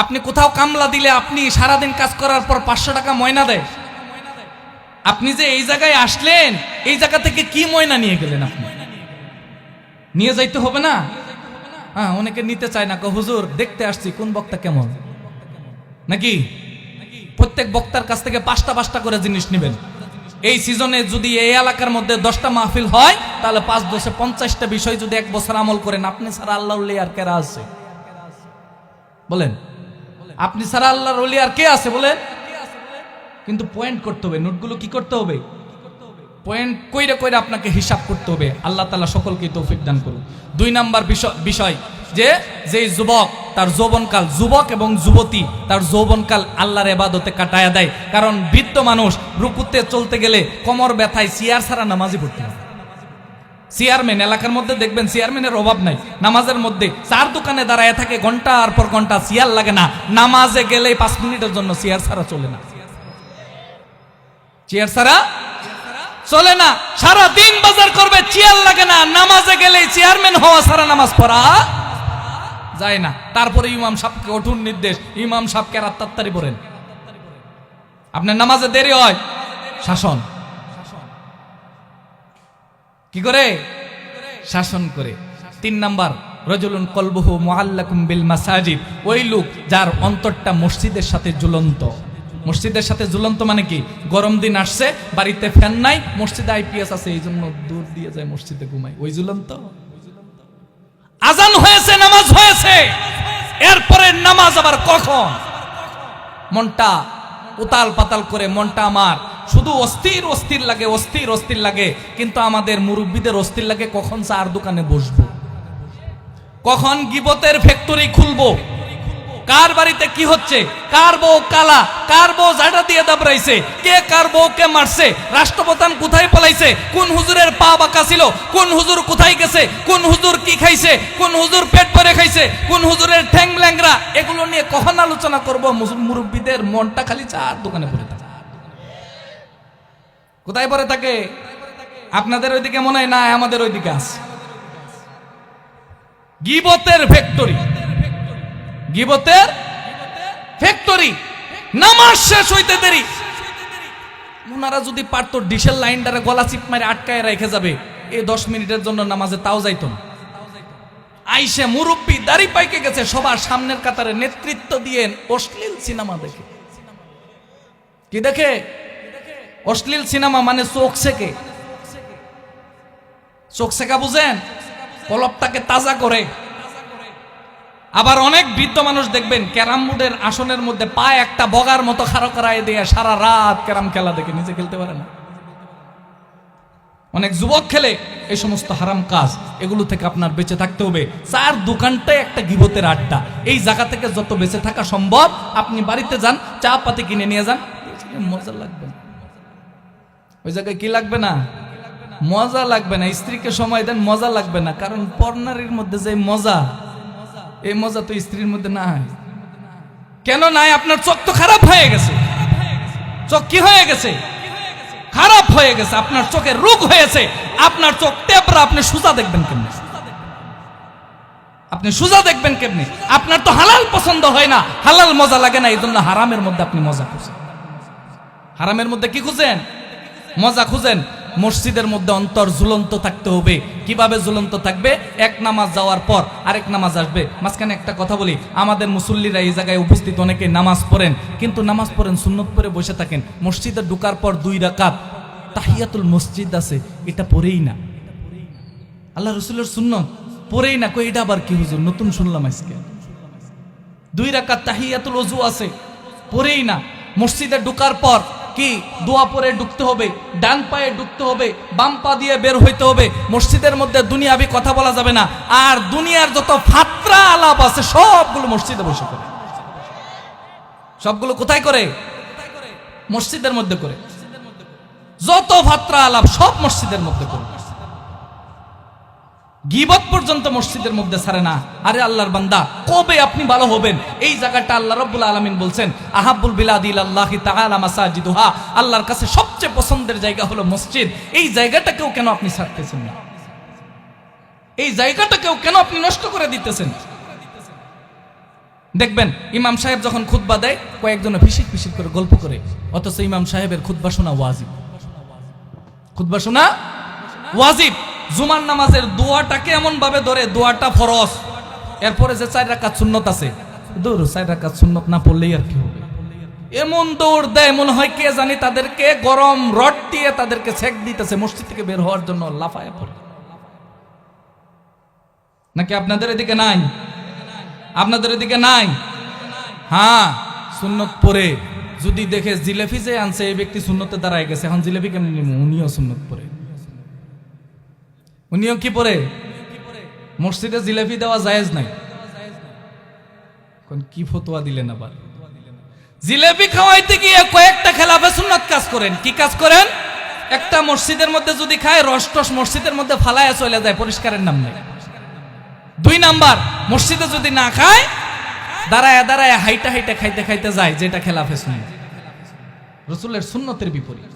আপনি কোথাও কামলা দিলে আপনি সারাদিন কাজ করার পর 500 টাকা ময়না দেয়। আপনি যে এই জায়গায় আসলেন, এই জায়গা থেকে কি ময়না নিয়ে গেলেন? আপনি নিয়ে যাইতে হবে না? হ্যাঁ, অনেকে নিতে চায় না। হুজুর দেখতে আসছি কোন বক্তা কেমন, নাকি প্রত্যেক বক্তার কাছ থেকে 5টা করে জিনিস নেবেন। এই সিজনে যদি এই এলাকার মধ্যে 10টা মাহফিল হয়, তাহলে 5-10 50টা বিষয় যদি এক বছর আমল করেন, আপনি ছাড়া আল্লাহর ওলি আর কেরা আছে বলেন? আপনি ছাড়া আল্লাহর ওলি আর কে আছে বলেন? কিন্তু পয়েন্ট করতে হবে, নোটগুলো কি করতে হবে, পয়েন্ট কইরা কইরা আপনাকে হিসাব করতে হবে। আল্লাহ তাআলা সকলকে তৌফিক দান করুন। 2 নাম্বার বিষয় যে যুবক তার যৌবনকাল, যুবক এবং যুবতী তার যৌবনকাল আল্লাহর ইবাদতে কাটায়া দেয়। কারণ বৃদ্ধ মানুষ রুকুতে চলতে গেলে কোমর ব্যথায় চেয়ার ছাড়া নামাজই পড়তে হয়। চেয়ারম্যান এলাকার মধ্যে দেখবেন চেয়ারম্যানের অভাব নাই, নামাজের মধ্যে চার দোকানে দাঁড়ায় থাকে ঘন্টার পর ঘন্টা, চেয়ার লাগে না। নামাজে গেলে 5 মিনিটের জন্য চেয়ার ছাড়া চলে না, চেয়ার ছাড়া চলে না। সারা দিন বাজার করবে, চেয়ার লাগে না। নামাজে গেলে চেয়ারম্যান হওয়া ছাড়া নামাজ পড়া যায় না। তারপরে ইমাম সাহেবকে কঠোর নির্দেশ, ইমাম সাহেবকে রাত তাড়াতাড়ি পড়েন। আপনার নামাজে দেরি হয়, শাসন কি করে, শাসন করে। 3 নাম্বার রাজুলুন কলবুহু মুআল্লাকুম বিল মাসাজিদ, ওই লোক যার অন্তরটা মসজিদের সাথে ঝুলন্ত। মসজিদের সাথে ঝুলন্ত মানে কি, গরম দিন আসছে, বাড়িতে ফ্যান নাই, মসজিদে আইপিএস আছে, এই জন্য দূর দিয়ে যায় মসজিদে ঘুমায়, ওই ঝুলন্ত। আজান হয়েছে, নামাজ হয়েছে, এরপরে নামাজ আবার কখন, মনটা উতাল পাতাল করে, মনটা আমার শুধু অস্থির অস্থির লাগে, অস্থির অস্থির লাগে। কিন্তু আমাদের মুরব্বীদের অস্থির লাগে কখন চার দোকানে বসবো, কখন গিবতের ফ্যাক্টরি খুলবো, কার বাড়িতে কি হচ্ছে, কার বউ কালা, কার বউ জাটা দিয়ে দাবড়াইছে, কে কার বউকে মারছে, রাষ্ট্রপ্রধান কোথায় পলাইছে, কোন হুজুরের পা বাঁকা ছিল, কোন হুজুর কোথায় গেছে, কোন হুজুর কি খাইছে, কোন হুজুর পেট ভরে খাইছে, কোন হুজুরের ঠ্যাং ল্যাংরা, এগুলো নিয়ে কখন আলোচনা করবো। মুরব্বীদের মনটা খালি চার দোকানে পড়ে থাকে। কোথায় পড়ে থাকে? আপনাদের ওইদিকে মনে হয় না, আমাদের ওইদিকে আছে গিবতের ফ্যাক্টরি, গিবতের ফ্যাক্টরি। নামাজ শেষ হইতে দেরি। ওনারা যদি পারতো ডিশেল লাইনটারে গলা চিপ মারে আটকায় রেখে যাবে, এই 10 মিনিটের জন্য নামাজে, তাও যাইতো না। আইসে মুরব্বী দাড়ি পাইকে গেছে, সবার সামনের কাতারে নেতৃত্ব দিয়ে অশ্লীল সিনেমা দেখে। কি দেখে? অশ্লীল সিনেমা, মানে চোখ সেকে। চোখ সেকা বুঝেন? কলপটাকে তাজা করে। আবার অনেক বৃদ্ধ মানুষ দেখবেন ক্যারাম বোর্ডের আসনের মধ্যে পা একটা বগার মতো খাড়ো করায় দিয়ে সারা রাত ক্যারাম খেলা দেখে, নিজে খেলতে পারে না। অনেক যুবক খেলে। এই সমস্ত হারাম কাজ, এগুলো থেকে আপনার বেঁচে থাকতে হবে। চার দোকানটাই একটা গিবতের আড্ডা। এই জায়গা থেকে যত বেঁচে থাকা সম্ভব, আপনি বাড়িতে যান, চা পাতি কিনে নিয়ে যান, মজা লাগবে না। ওই জায়গায় কি লাগবে না? মজা লাগবে না। স্ত্রীকে সময় দেন, মজা লাগবে না। কারণ পর্নারীর মধ্যে যে মজা, এই মজা তো স্ত্রীর মধ্যে নাই। কেন নাই? আপনার চোখ তো খারাপ হয়ে গেছে। চোখ কি হয়ে গেছে? খারাপ হয়ে গেছে। আপনার চোখের রোগ হয়েছে। আপনার চোখ টেপরা, আপনি সোজা দেখবেন কেমনে? আপনি সোজা দেখবেন কেমনে? আপনার তো হালাল পছন্দ হয় না, হালাল মজা লাগে না, এই জন্য হারামের মধ্যে আপনি মজা খুঁজেন। হারামের মধ্যে কি খুঁজেন? মজা খুঁজেন। মসজিদের মধ্যে অন্তর ঝুলন্ত থাকতে হবে। কিভাবে ঝুলন্ত থাকবে? এক নামাজ যাওয়ার পর আরেক নামাজ আসবে। মাঝখানে একটা কথা বলি, আমাদের মুসল্লিরা এই জায়গায় উপস্থিত অনেকে নামাজ পড়েন, কিন্তু নামাজ পড়েন সুন্নত পড়ে বসে থাকেন। মসজিদে ঢোকার পর 2 রাকাত তাহিয়াতুল মসজিদ আছে, এটা পড়েই না। আল্লাহ রসুলের সুন্নত পড়েই না। কই এটা আবার কি হুজুর, নতুন শুনলাম আজকে। 2 রাকাত তাহিয়াতুল ওযু আছে, পড়েই না। মসজিদে ঢোকার পর কি দোয়া পরে ঢুকতে হবে, ডান পায়ে ঢুকতে হবে, বাম পা দিয়ে বের হইতে হবে। মসজিদের মধ্যে দুনিয়াবি কথা বলা যাবে না। আর দুনিয়ার যত ফাত্রা আলাপ আছে সবগুলো মসজিদে বসে করে। সবগুলো কোথায় করে? মসজিদের মধ্যে করে। যত ফাত্রা আলাপ সব মসজিদের মধ্যে করে। গীবত পর্যন্ত মসজিদের মধ্যে ছাড়ে না। আরে আল্লাহর বান্দা, কবে আপনি ভালো হবেন? এই জায়গাটা আল্লাহ রাব্বুল আলামিন বলছেন, আহাব্বুল বিলাদি ইলাল্লাহি তাআলা মাসাজিদুহা, আল্লাহর কাছে সবচেয়ে পছন্দের জায়গা হলো মসজিদ। এই জায়গাটাকেও কেন আপনি ছাড়তেছেন না? এই জায়গাটাকেও কেন আপনি নষ্ট করে দিতেছেন? দেখবেন ইমাম সাহেব যখন খুতবা দেয়, কয়েকজনে ফিসিক ফিসিক করে গল্প করে, অথচ ইমাম সাহেবের খুতবা শোনা ওয়াজিব। খুতবা শোনা ওয়াজিব। জুমার নামাজের দোয়াটাকে এমন ভাবে ধরে, দোয়াটা ফরজ। এরপরে যে 4 রাকাত সুন্নত আছে, দৌড় 4 রাকাত সুন্নত না পড়লেই আর কি হবে? এমন দৌড় দেয় মনে হয় কে জানি তাদেরকে গরম রড দিয়ে তাদেরকে ছেক দিতেছে মসজিদ থেকে বের হওয়ার জন্য, লাফায় পড়ে। নাকি আপনাদের এদিকে নাই? আপনাদের এদিকে নাই? হ্যাঁ, সুন্নত পড়ে যদি দেখে জিলাপি যে আনছে এই ব্যক্তি সুন্নতে দাঁড়ায় গেছে, এখন জিলাপি কেমন নিব? উনিও সুন্নত পড়ে, উনিও কি পড়ে? মসজিদে জিলাপি দেওয়া জায়েজ নাই। কোন কি ফতোয়া দিলেন আবার? জিলাপি খাওয়াইতে গিয়ে কয়েকটা খেলাফে সুন্নাত কাজ করেন। কি কাজ করেন? একটা মসজিদের মধ্যে যদি খায়, রস টস মসজিদের মধ্যে ফালায়া চলে যায়, পরিষ্কারের নাম নেই। 2 নাম্বার, মসজিদে যদি না খায়, দাঁড়ায় দাঁড়ায় হাইটা হাইটা খাইতে খাইতে যায়, যেটা খেলাফে সুন্নাত, রাসূলের সুন্নতের বিপরীত।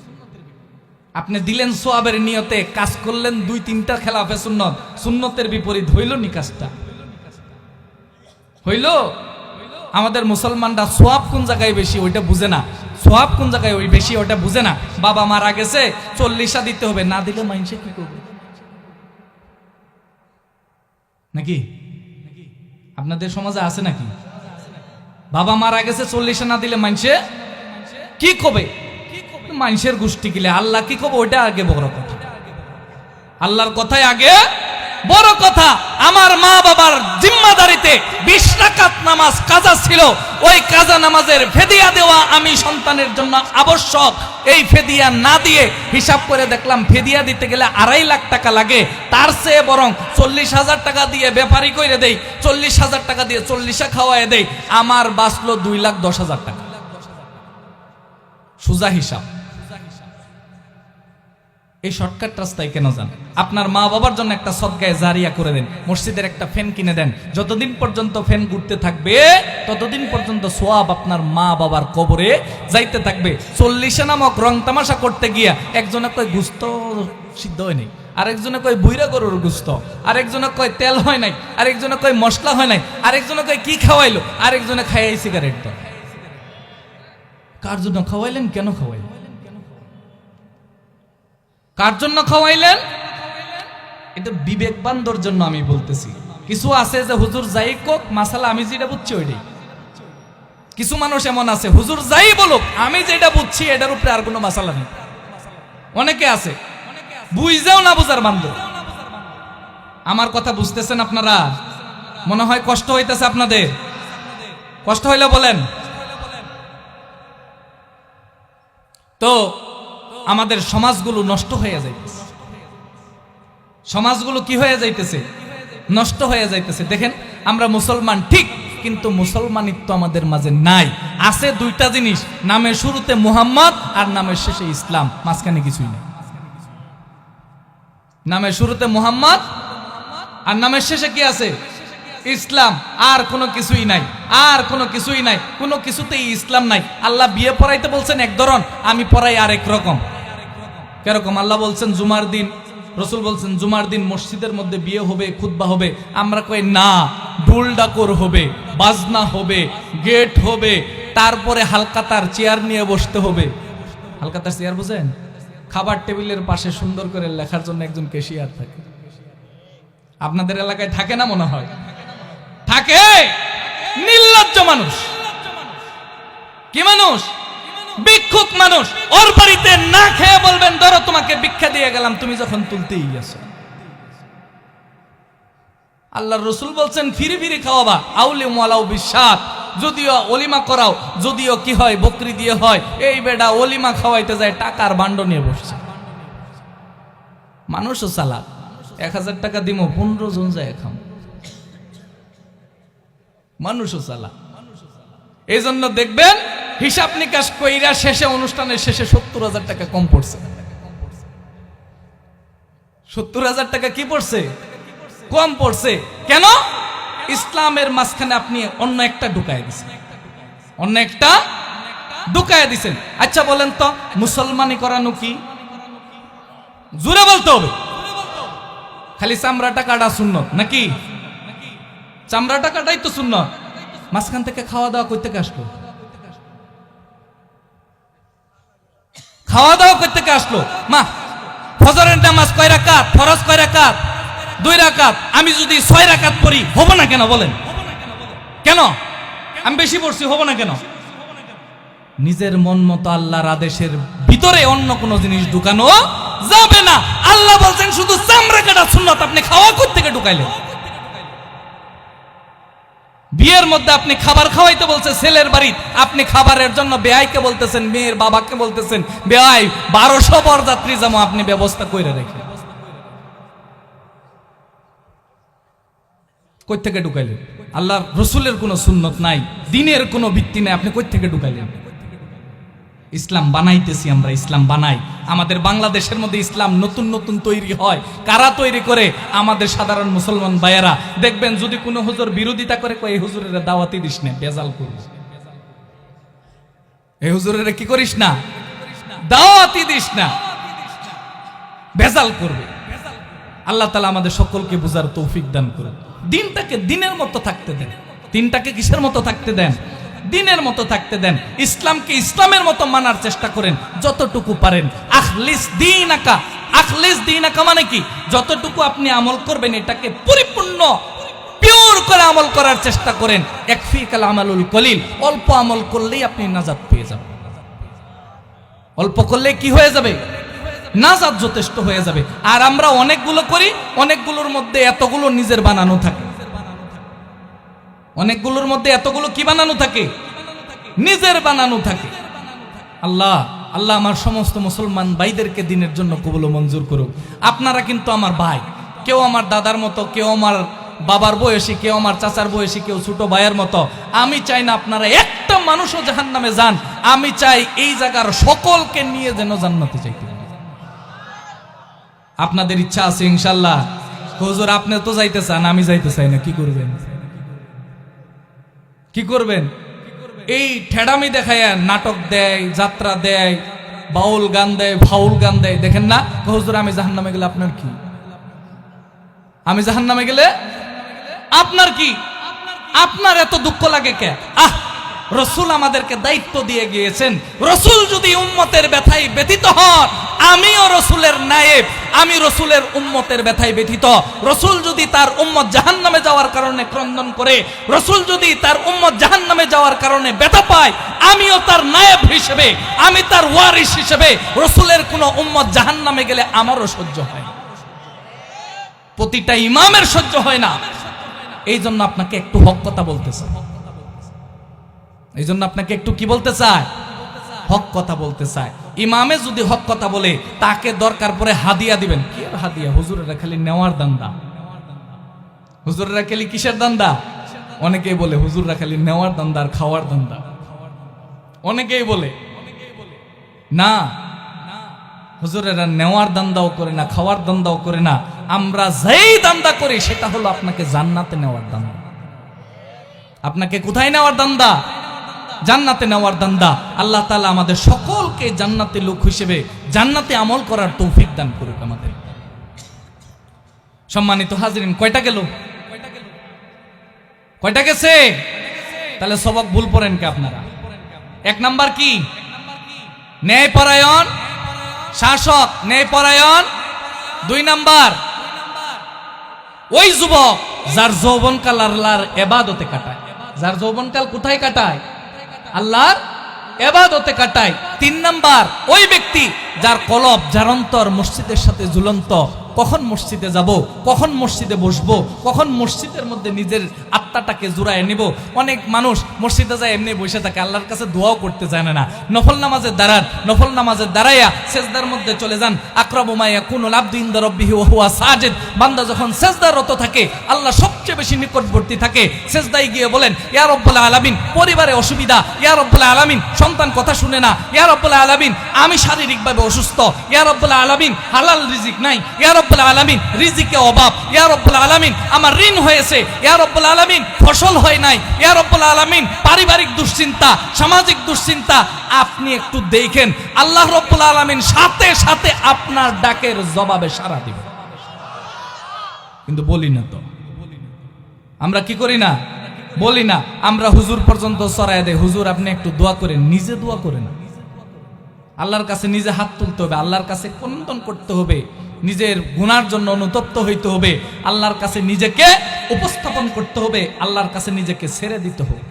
আপনি দিলেন সোয়াবের নিয়তে, কাজ করলেন 2-3টা খেলাফে সুন্নত, সুন্নতের বিপরীত হইল নি কাজটা? হইল? আমাদের মুসলমানরা সোয়াব কোন জায়গায় বেশি ওইটা বুঝে না, সোয়াব কোন জায়গায় ওই বেশি ওটা বুঝে না। বাবা মারা গেছে 40 দিতে হবে, না দিলে মানুষে কি করবে? নাকি আপনাদের সমাজে আছে নাকি? বাবা মারা গেছে 40 না দিলে মানুষে কি কবে? মানুষের গোষ্ঠী কিলে আল্লাহ কি কবে? ওইটা আগে বড় কথা, আল্লাহর কথাই আগে বড় কথা। আমার মা বাবার জিম্মাদারিতে 20 রাকাত নামাজ কাজা ছিল, ওই কাজা নামাজের ফেদিয়া দেওয়া আমি সন্তানের জন্য আবশ্যক। এই ফেদিয়া না দিয়ে হিসাব করে দেখলাম ফেদিয়া দিতে গেলে 2.5 লাখ টাকা লাগে, তার চেয়ে বরং 40,000 টাকা দিয়ে ব্যাপারী কইরে দেই, 40,000 টাকা দিয়ে 40 খাওয়ায় দেই, আমার বাঁচলো 2,10,000 টাকা। সোজা হিসাব। এই শর্টকাট রাস্তায় কেন যান? আপনার মা বাবার জন্য একটা সদকায়ে জারিয়া করে দেন, মসজিদের একটা ফ্যান কিনে দেন। যতদিন পর্যন্ত ফ্যান ঘুরতে থাকবে ততদিন পর্যন্ত সোয়াব আপনার মা বাবার কবরে যাইতে থাকবে। 40 নামক রং তামাশা করতে গিয়া একজনে কয় গুস্ত সিদ্ধ হয় নাই, আরেকজনে কয় বুইরা গরুর গুস্ত, আরেকজনে কয় তেল হয় নাই, আরেকজনে কয় মশলা হয় নাই, আরেকজনে কয় কি খাওয়াইলো, আরেকজনে খাইয়াই সিগারেট তো। কার জন্য খাওয়াইলেন? কেন খাওয়াইলেন? কার জন্য খাওয়াইলেন? এটা বিবেকবানদের জন্য আমি বলতেছি। কিছু আছে যে হুজুর যাই কোক মাসালা আমি যেটা বুঝছি ওইটাই। কিছু মানুষ এমন আছে হুজুর যাই বলুক আমি যেটা বুঝছি এটার উপরে আর কোনো মাসালা নেই। অনেকে আছে বুঝাও না বুঝার বান্ধব। আমার কথা বুঝতেছেন আপনারা? মনে হয় কষ্ট হইতেছে আপনাদের? কষ্ট হইলে বলেন। তো আমাদের সমাজগুলো নষ্ট হয়ে যাইতেছে, সমাজগুলো কি হয়ে যাইতেছে? নষ্ট হয়ে যাইতেছে। দেখেন আমরা মুসলমান ঠিক, কিন্তু মুসলমানিত্ব আমাদের মাঝে নাই। আছে 2টা জিনিস, নামের শুরুতে মুহাম্মদ আর নামের শেষে ইসলাম, মাঝখানে কিছুই নাই। নামের শুরুতে মুহাম্মদ আর নামের শেষে কি আছে? ইসলাম। আর কোনো কিছুই নাই, আর কোনো কিছুই নাই, কোনো কিছুতেই ইসলাম নাই। আল্লাহ বিয়ে পড়াইতে বলছেন এক ধরন, আমি পড়াই আরেক রকম। কেরকম? আল্লাহ বলছেন জুমার দিন, রসুল বলছেন জুমার দিন মসজিদের মধ্যে বিয়ে হবে, খুতবা হবে। আমরা কই না, ঢোল ডাকর হবে, বাজনা হবে, গেট হবে, তারপরে হালকাতার চেয়ার নিয়ে বসতে হবে। হালকাতার চেয়ার বুঝেন? খাবার টেবিলের পাশে সুন্দর করে লেখার জন্য একজন ক্যাশিয়ার থাকে। আপনাদের এলাকায় থাকে না মনে হয়? থাকে। নির্লজ্জ মানুষ। কি মানুষ? ভিক্ষুক মানুষ। ওর বাড়িতে না খেয়ে বলবেন ধরো তোমাকে ভিক্ষা দিয়ে গেলাম, তুমি যখন তুলতেই গেছো। আল্লাহর রাসূল বলছেন ফিরি ফিরি খাওয়াবা, আউলিম ওয়ালাউ বিশাত, যদিও অলিমা করাও, যদিও কি হয় বকরি দিয়ে হয়। এই বেটা অলিমা খাওয়াইতে যায় টাকার বান্ড নিয়ে বসছে। মানুষও চালাক, 1000 টাকা দিমো 15 জন যায় খাম। মানুষও চালাক। এই জন্য দেখবেন হিসাব নিকাশ কইরা শেষে, অনুষ্ঠানের শেষে 70,000 টাকা কম পড়ছে। 70,000 টাকা কি পড়ছে? কম পড়ছে। কেন? ইসলামের মাঝখানে আপনি অন্য একটা ঢুকায় দিছেন, অন্য একটা ঢুকায় দিছেন। আচ্ছা বলেন তো মুসলমানি করানো কি? জোরে বলতে হবে। খালি চামড়াটা কাটা সুন্নত নাকি? চামড়াটা কাটাই তো সুন্নত। মাঝখান থেকে খাওয়া দাওয়া করতে আসলো, খাওয়া দাওয়া করতে আসলো। মা ফজরের নামাজ কয় রাকাত? ফরজ কয় রাকাত? 2 রাকাত। আমি যদি 6 রাকাত পড়ি হবো না কেন বলেন? কেন? আমি বেশি পড়ছি, হবো না কেন? নিজের মন মতো আল্লাহর আদেশের ভিতরে অন্য কোন জিনিস ঢুকানো যাবে না। আল্লাহ বলছেন শুধু চামড়া কাটা সুন্নত, আপনি খাওয়া কই থেকে ঢুকাইলেন? বিয়ের মধ্যে আপনি খাবার খাওয়াইতে বলছে ছেলের বাড়ি, আপনি খাবারের জন্য বেয়াইকে বলতেছেন, মেয়ের বাবাকে বলতেছেন বেয়াই 1200 বরযাত্রী জামা আপনি ব্যবস্থা করে রেখে কই থেকে ঢুকাইলেন? আল্লাহর রসুলের কোনো সুন্নত নাই, দিনের কোনো ভিত্তি নাই, আপনি কই থেকে ঢুকাইলেন? ইসলাম বানাইতেছি আমরা, ইসলাম বানাই। আমাদের বাংলাদেশের মধ্যে ইসলাম নতুন নতুন তৈরি হয়। কারা তৈরি করে? আমাদের সাধারণ মুসলমান ভাইয়েরা। দেখবেন যদি কোনো হুজুর বিরোধিতা করে, কই এই হুজুরের দাওয়াতি দিস না, বেজাল করবি, এই হুজুরের কি করিস না, দাওয়াতি দিস না, বেজাল করবে। আল্লাহ তাআলা আমাদের সকলকে বুঝার তৌফিক দান করুন। দিনটাকে দিনের মতো থাকতে দেন। দিনটাকে কিসের মতো থাকতে দেন? দিনের মতো থাকতে দেন। ইসলামকে ইসলামের মতো মানার চেষ্টা করেন যতটুকু পারেন। আখলিস দীনাকা, আখলিস দীনাকা মানে কি? যতটুকু আপনি আমল করবেন এটাকে পরিপূর্ণ পিওর করে আমল করার চেষ্টা করেন। ইয়াকফিকাল আমালুল কলিল, অল্প আমল করলেই আপনি নাজাত পেয়ে যাবেন। অল্প করলে কি হয়ে যাবে? নাজাত যথেষ্ট হয়ে যাবে। আর আমরা অনেকগুলো করি, অনেকগুলোর মধ্যে এতগুলো নিজের বানানো থাকে, অনেকগুলোর মধ্যে এতগুলো কি বানানো থাকে? নিজের বানানো থাকে। আল্লাহ আল্লাহ আমার সমস্ত মুসলমান ভাইদেরকে দিনের জন্য কবুল ও মঞ্জুর করুক। আপনারা কিন্তু আমার ভাই, কেউ আমার দাদার মতো, কেউ আমার বাবার বয়সী, কেউ আমার চাচার বয়সী, কেউ ছোট ভাইয়ের মতো। আমি চাই না আপনারা একটা মানুষও জাহান্নামে যান। আমি চাই এই জায়গার সকলকে নিয়ে যেন জান্নাতে যাইতে। আপনাদের ইচ্ছা আছে ইনশাল্লাহ? হুজুর আপনি তো যাইতে চান, আমি যাইতে চাই না, কি করবেন? কি করবেন? এই ঠেডামি দেখায় নাটক দেয়, যাত্রা দেয়, বাউল গান দেয়, ফাউল গান দেয়, দেখেন না? হুজুর আমি জাহান্নামে গেলে আপনার কি? আমি জাহান্নামে গেলে আপনার কি? আপনার এত দুঃখ লাগে কে? রসুল আমাদেরকে দায়িত্ব দিয়ে গিয়েছেন। রসুল যদি উম্মতের ব্যথায় ব্যথিত হন, আমিও রসুলের নায়েব, আমি রসুলের উম্মতের ব্যথায় ব্যথিত। রসুল যদি তার উম্মত জাহান্নামে যাওয়ার কারণে ক্রন্দন করে, রসুল যদি তার উম্মত জাহান্নামে যাওয়ার কারণে ব্যথা পায়, আমিও তার নায়েব হিসেবে, আমি তার ওয়ারিস হিসেবে রসুলের কোন উম্মত জাহান্নামে গেলে আমারও সহ্য হয়। প্রতিটা ইমামের সহ্য হয় না। এই জন্য আপনাকে একটু হক কথা বলতে চাই, এই জন্য আপনাকে একটু কি বলতে চাই? হক কথা বলতে চাই। ইমামে যদি হক কথা বলে, তাকে দরকার পড়ে হাদিয়া দিবেন। কি আর হাদিয়া? হুজুরেরা খালি নেওয়ার দান্দা। হুজুরেরা খালি কিসের দান্দা? অনেকেই বলে হুজুররা খালি নেওয়ার দান্দা আর খাওয়ার দান্দা। অনেকেই বলে না, হুজুরেরা নেওয়ার দান্দাও করে না, খাওয়ার দান্দাও করে না। আমরা যেই দান্দা করি সেটা হলো আপনাকে জান্নাতে নেওয়ার দান্দা। আপনাকে কোথায় নেওয়ার দান্দা? জান্নাতে নেওয়ার দান্দা। আল্লাহ তাআলা আমাদের সকলকে জান্নাতে লোক হিসেবে জান্নাতে আমল করার তৌফিক দান করুক আমাদের। সম্মানিত হাজিরিন, কয়টা গেল? কয়টা গেছে? তাহলে সবক ভুল পড়েন কে আপনারা? এক নাম্বার কি? ন্যায়পরায়ণ শাসক, ন্যায়পরায়ণ। দুই নাম্বার ওই যুবক যার যৌবনকাল আল্লাহর ইবাদতে কাটায়। যার যৌবনকাল কোথায় কাটায়? আল্লাহর ইবাদতে কাটায়। তিন নাম্বার ওই ব্যক্তি যার কলব, যার অন্তর মসজিদের সাথে ঝুলন্ত। কখন মসজিদে যাব, কখন মসজিদে বসবো, কখন মসজিদের মধ্যে নিজের আত্মাটাকে জুড়ায় নিব। অনেক মানুষ মসজিদে যায় এমনি বসে থাকে, আল্লাহর কাছে দোয়াও করতে জানে না। নফল নামাজে দাঁড়ান, নফল নামাজে দাঁড়াইয়া সেজদার মধ্যে চলে যান। আকরাবু মা ইয়াকুনুল আবদু ইনদা রাব্বিহি ওয়া হুয়া সাজিদ। বান্দা যখন সেজদারত থাকে, আল্লাহ সবচেয়ে বেশি নিকটবর্তী থাকে। সেজদায় গিয়ে বলেন, ইয়া রব্বুল আলামিন, পরিবারে অসুবিধা, ইয়া রব্বুল আলামিন, সন্তান কথা শুনে না, ইয়া রব্বুল আলামিন, আমি শারীরিকভাবে অসুস্থ, ইয়া রব্বুল আলামিন, হালাল রিজিক নাই, ইয়া রব্বুল আলামিন, রিজিকে অভাব, ইয়া রব্বুল আলামিন, আমার ঋণ হয়েছে, ইয়া রব্বুল আলামিন, ফসল হয় নাই, ইয়া রব্বুল আলামিন, পারিবারিক দুশ্চিন্তা, সামাজিক দুশ্চিন্তা। আপনি একটু দেখেন, আল্লাহ রব্বুল আলামিন সাথে সাথে আপনার ডাকের জবাবে সাড়া দিবেন। কিন্তু বলি না তো, আমরা কি করি না? বলি না। আমরা হুজুর পর্যন্ত সরায় দেয়, হুজুর আপনি একটু দোয়া করেন। নিজে দোয়া করেন, আল্লাহর কাছে নিজে হাত তুলতে হবে, আল্লাহর কাছে ক্রন্দন করতে হবে, নিজের গুনার জন্য অনুতপ্ত হইতে হবে, আল্লাহর কাছে নিজেকে উপস্থাপন করতে হবে, আল্লাহর কাছে নিজেকে ছেড়ে দিতে হবে।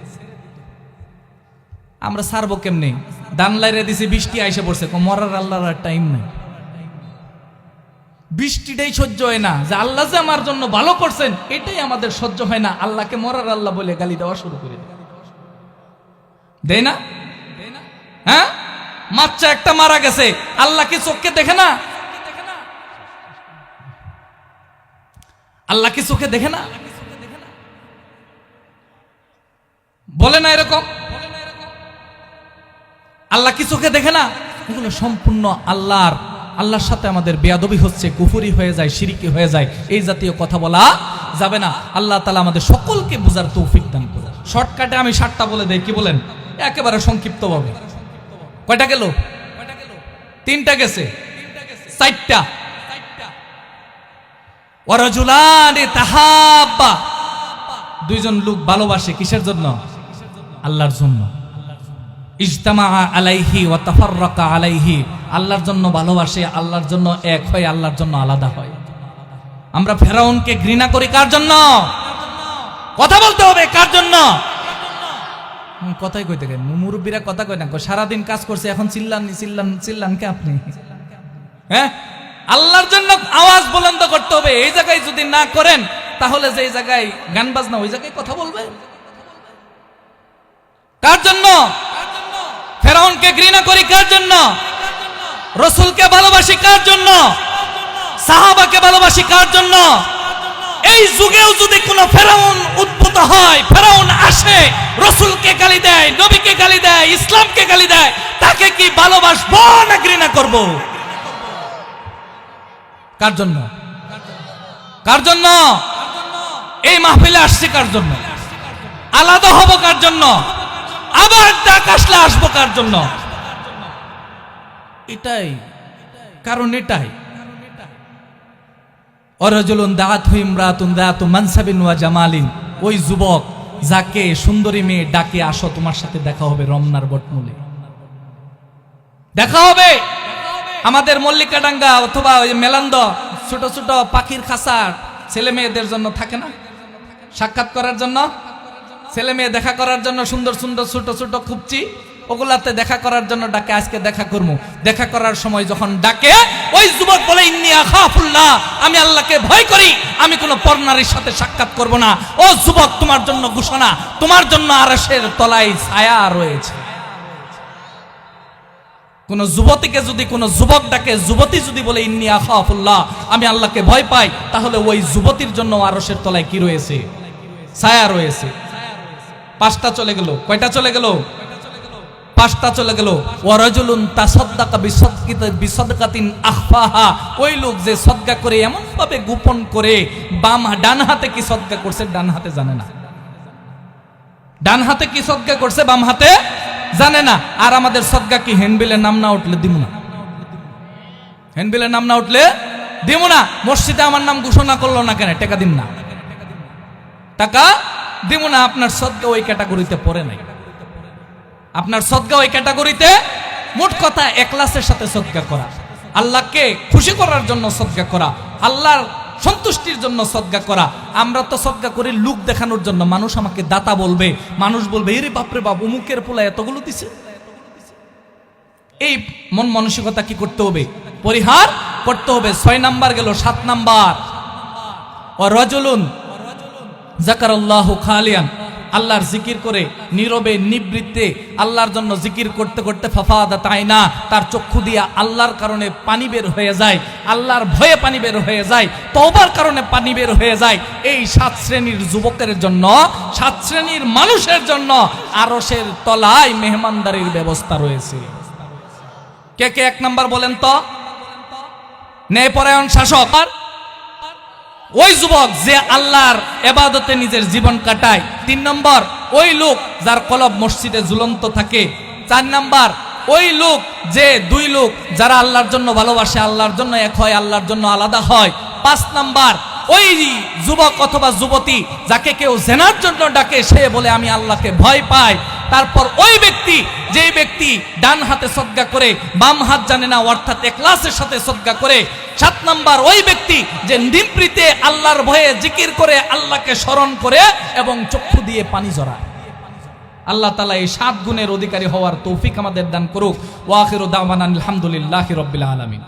আমরা ছাড়বো কেমনে? দান লাইরে দিছি, বৃষ্টি আইসে পড়ছে, মরার আল্লাহর টাইম নাই। বৃষ্টিটাই সহ্য হয় না, যে আল্লাহ যে আমার জন্য ভালো করছেন এটাই আমাদের সহ্য হয় না, আল্লাহকে মরার আল্লাহ বলে গালি দেওয়া শুরু করে দেয় না? হ্যাঁ, বাচ্চা একটা মারা গেছে, আল্লাহ কি চোখকে দেখে না? আল্লাহ কি চোখে দেখে না? বলে না এরকম? আল্লাহ কি চোখে দেখে না? এগুলো সম্পূর্ণ আল্লাহর সাথে আমাদের বেয়াদবি হচ্ছে, কুফরি হয়ে যায়, শিরকি হয়ে যায়, এই জাতীয় কথা বলা যাবে না। আল্লাহ তাআলা আমাদের সকলকে বুঝার তৌফিক দান করুন। শর্টকাটে আমি 7টা বলে দেই, কি বলেন? একেবারে সংক্ষিপ্ত ভাবে। কয়টা গেল? 3টা গেছে, 4টা। ওয়ারাজুলানি তাহাব্বা, দুইজন লোক ভালোবাসে, কিসের জন্য? আল্লাহর জন্য। ইজতামা আলাইহি ওয়া তাফাররাকা আলাইহি, আল্লাহর জন্য ভালোবাসে, আল্লাহর জন্য এক হয়, আল্লাহর জন্য আলাদা হয়। আমরা ফেরাউনকে ঘৃণা করি কার জন্য? কথা বলতে হবে, কার জন্য? কথাই কইতে গেন, মুরব্বীরা কথা কয় না, সারাদিন কাজ করছে, এখন চিল্লান কে আপনি? হ্যাঁ, আল্লাহর জন্য আওয়াজ বুলন্দ করতে হবে। এই জায়গায় যদি না করেন তাহলে যে জায়গায় গান বাজনা ওই জায়গায় কথা বলবে। কার জন্য? ফেরাউনকে ঘৃণা করি কার জন্য? রাসূলকে ভালোবাসি কার জন্য? সাহাবাকে ভালোবাসি কার জন্য? এই যুগেও যদি কোনো ফেরাউন উদ্ভূত হয়, ফেরাউন আসে, রাসূলকে গালি দেয়, নবীকে গালি দেয়, ইসলামকে গালি দেয়, তাকে কি ভালোবাসবো না ঘৃণা করব? কার জন্য? কার জন্য? এই মাহফিলে আসছে কার জন্য? আলাদা হব কার জন্য? আবার ডাক আসলে আসবো কার জন্য? এটাই কারণ, এটাই। ওয়ারাজুলুন দাআতহু ইমরাতুন দাআতু মানসাবিন ওয়া জামালিন, ওই যুবক যাকে সুন্দরী মেয়ে ডাকে, আসো তোমার সাথে দেখা হবে রমনার বটমূলে, দেখা হবে। আমাদের মল্লিকাডাঙ্গা অথবা ওই মেলান্দ ছোট ছোট পাখির খাঁচার ছেলে মেয়েদের জন্য থাকে না, সাক্ষাৎ করার জন্য, ছেলে মেয়ে দেখা করার জন্য, সুন্দর সুন্দর ছোট ছোট খুবচি, ওগুলাতে দেখা করার জন্য ডাকে। আজকে দেখা করবো, দেখা করার সময় যখন ডাকে, ওই যুবক বলে ইন্নী আখাফুল্লাহ, আমি আল্লাহকে ভয় করি, আমি কোনো পরনারীর সাথে সাক্ষাৎ করব না। ও যুবক, তোমার জন্য ঘোষণা, তোমার জন্য আরশের তলায় ছায়া রয়েছে। কোন যুবতীকে যদি কোন যুবক ডাকে, যুবতী যদি বলে ইন্নী আখাফুল্লাহ, আমি আল্লাহকে ভয় পাই, তাহলে ওই যুবতীর জন্য আরশের তলায় কি রয়েছে? ছায়া রয়েছে। 5টা চলে গেল। কয়টা চলে গেল? 5টা চলে গেল। ওয়ারাজুলুন তাসাদদাকা বিসাদকাতিন আখফাহা, ওই লোক যে সদকা করে এমন ভাবে গোপন করে, ডান হাতে কি সদকা করছে ডান হাতে জানে না, ডান হাতে কি সদকা করছে বাম হাতে জানে না। আর আমাদের সদকা কি হ্যান্ডবিলের নাম না উঠলে দিব না? হ্যান্ডবিলের নাম না উঠলে দিব না। মসজিদে আমার নাম ঘোষণা করলো না কেন? টাকা দিন না, টাকা দিব না। আপনার সদকা ওই ক্যাটাগরিতে পড়ে নাই, আপনার সদকা ওই ক্যাটাগরিতে। মোট কথা ইখলাসের সাথে সদকা করা, আল্লাহকে খুশি করার জন্য সদকা করা, আল্লাহর সন্তুষ্টির জন্য সদকা করা। আমরা তো সদকা করি লোক দেখানোর জন্য, মানুষ আমাকে দাতা বলবে, মানুষ বলবে এরে বাপরে বাপ অমুকের পোলা এতগুলো দিছে। এই মন মানসিকতা কি করতে হবে? পরিহার করতে হবে। 6 নাম্বার গেল। 7 নাম্বার, ওয়ারাজুলুন যাকারাল্লাহু খালিয়ান, আল্লাহর জিকির করে নীরবে নিবৃত্তে আল্লাহর জন্য জিকির করতে করতে ফাফাদাত আইনা, তার চক্ষু দিয়া আল্লাহর কারণে পানি বের হয়ে যায়, আল্লাহর ভয়ে পানি বের হয়ে যায়, তওবার কারণে পানি বের হয়ে যায়। এই 7 শ্রেণীর যুবকের জন্য, 7 শ্রেণীর মানুষের জন্য আরশের তলায় মেহমানদারির ব্যবস্থা রয়েছে। কে কে 1 নাম্বার বলেন তো? ন্যায়পরায়ণ শাসক। ওই যুবক যে আল্লাহর ইবাদতে নিজের জীবন কাটায়। 3 নম্বর, ওই লোক যার কলব মসজিদে ঝুলন্ত থাকে। 4 নাম্বার, ওই লোক যে 2 লোক যারা আল্লাহর জন্য ভালোবাসে, আল্লাহর জন্য এক হয়, আল্লাহর জন্য আলাদা হয়। 5 নাম্বার, ওই যুবক অথবা যুবতী যাকে কেউ জেনার জন্য ডাকে, সে বলে আমি আল্লাহকে ভয় পাই। তারপর ওই ব্যক্তি, যে ব্যক্তি ডান হাতে সদকা করে বাম হাত জানে না, অর্থাৎ ইখলাসের সাথে সদকা করে। 7 নাম্বার, ওই ব্যক্তি যে নিবৃত্তে আল্লাহর ভয়ে জিকির করে, আল্লাহকে স্মরণ করে এবং চক্ষু দিয়ে পানি ঝরায়। আল্লাহ তাআলা এই 7 গুণের অধিকারী হওয়ার তৌফিক আমাদের দান করুক। ওয়া আখিরু দাওয়ানা আলহামদুলিল্লাহি রাব্বিল আলামিন।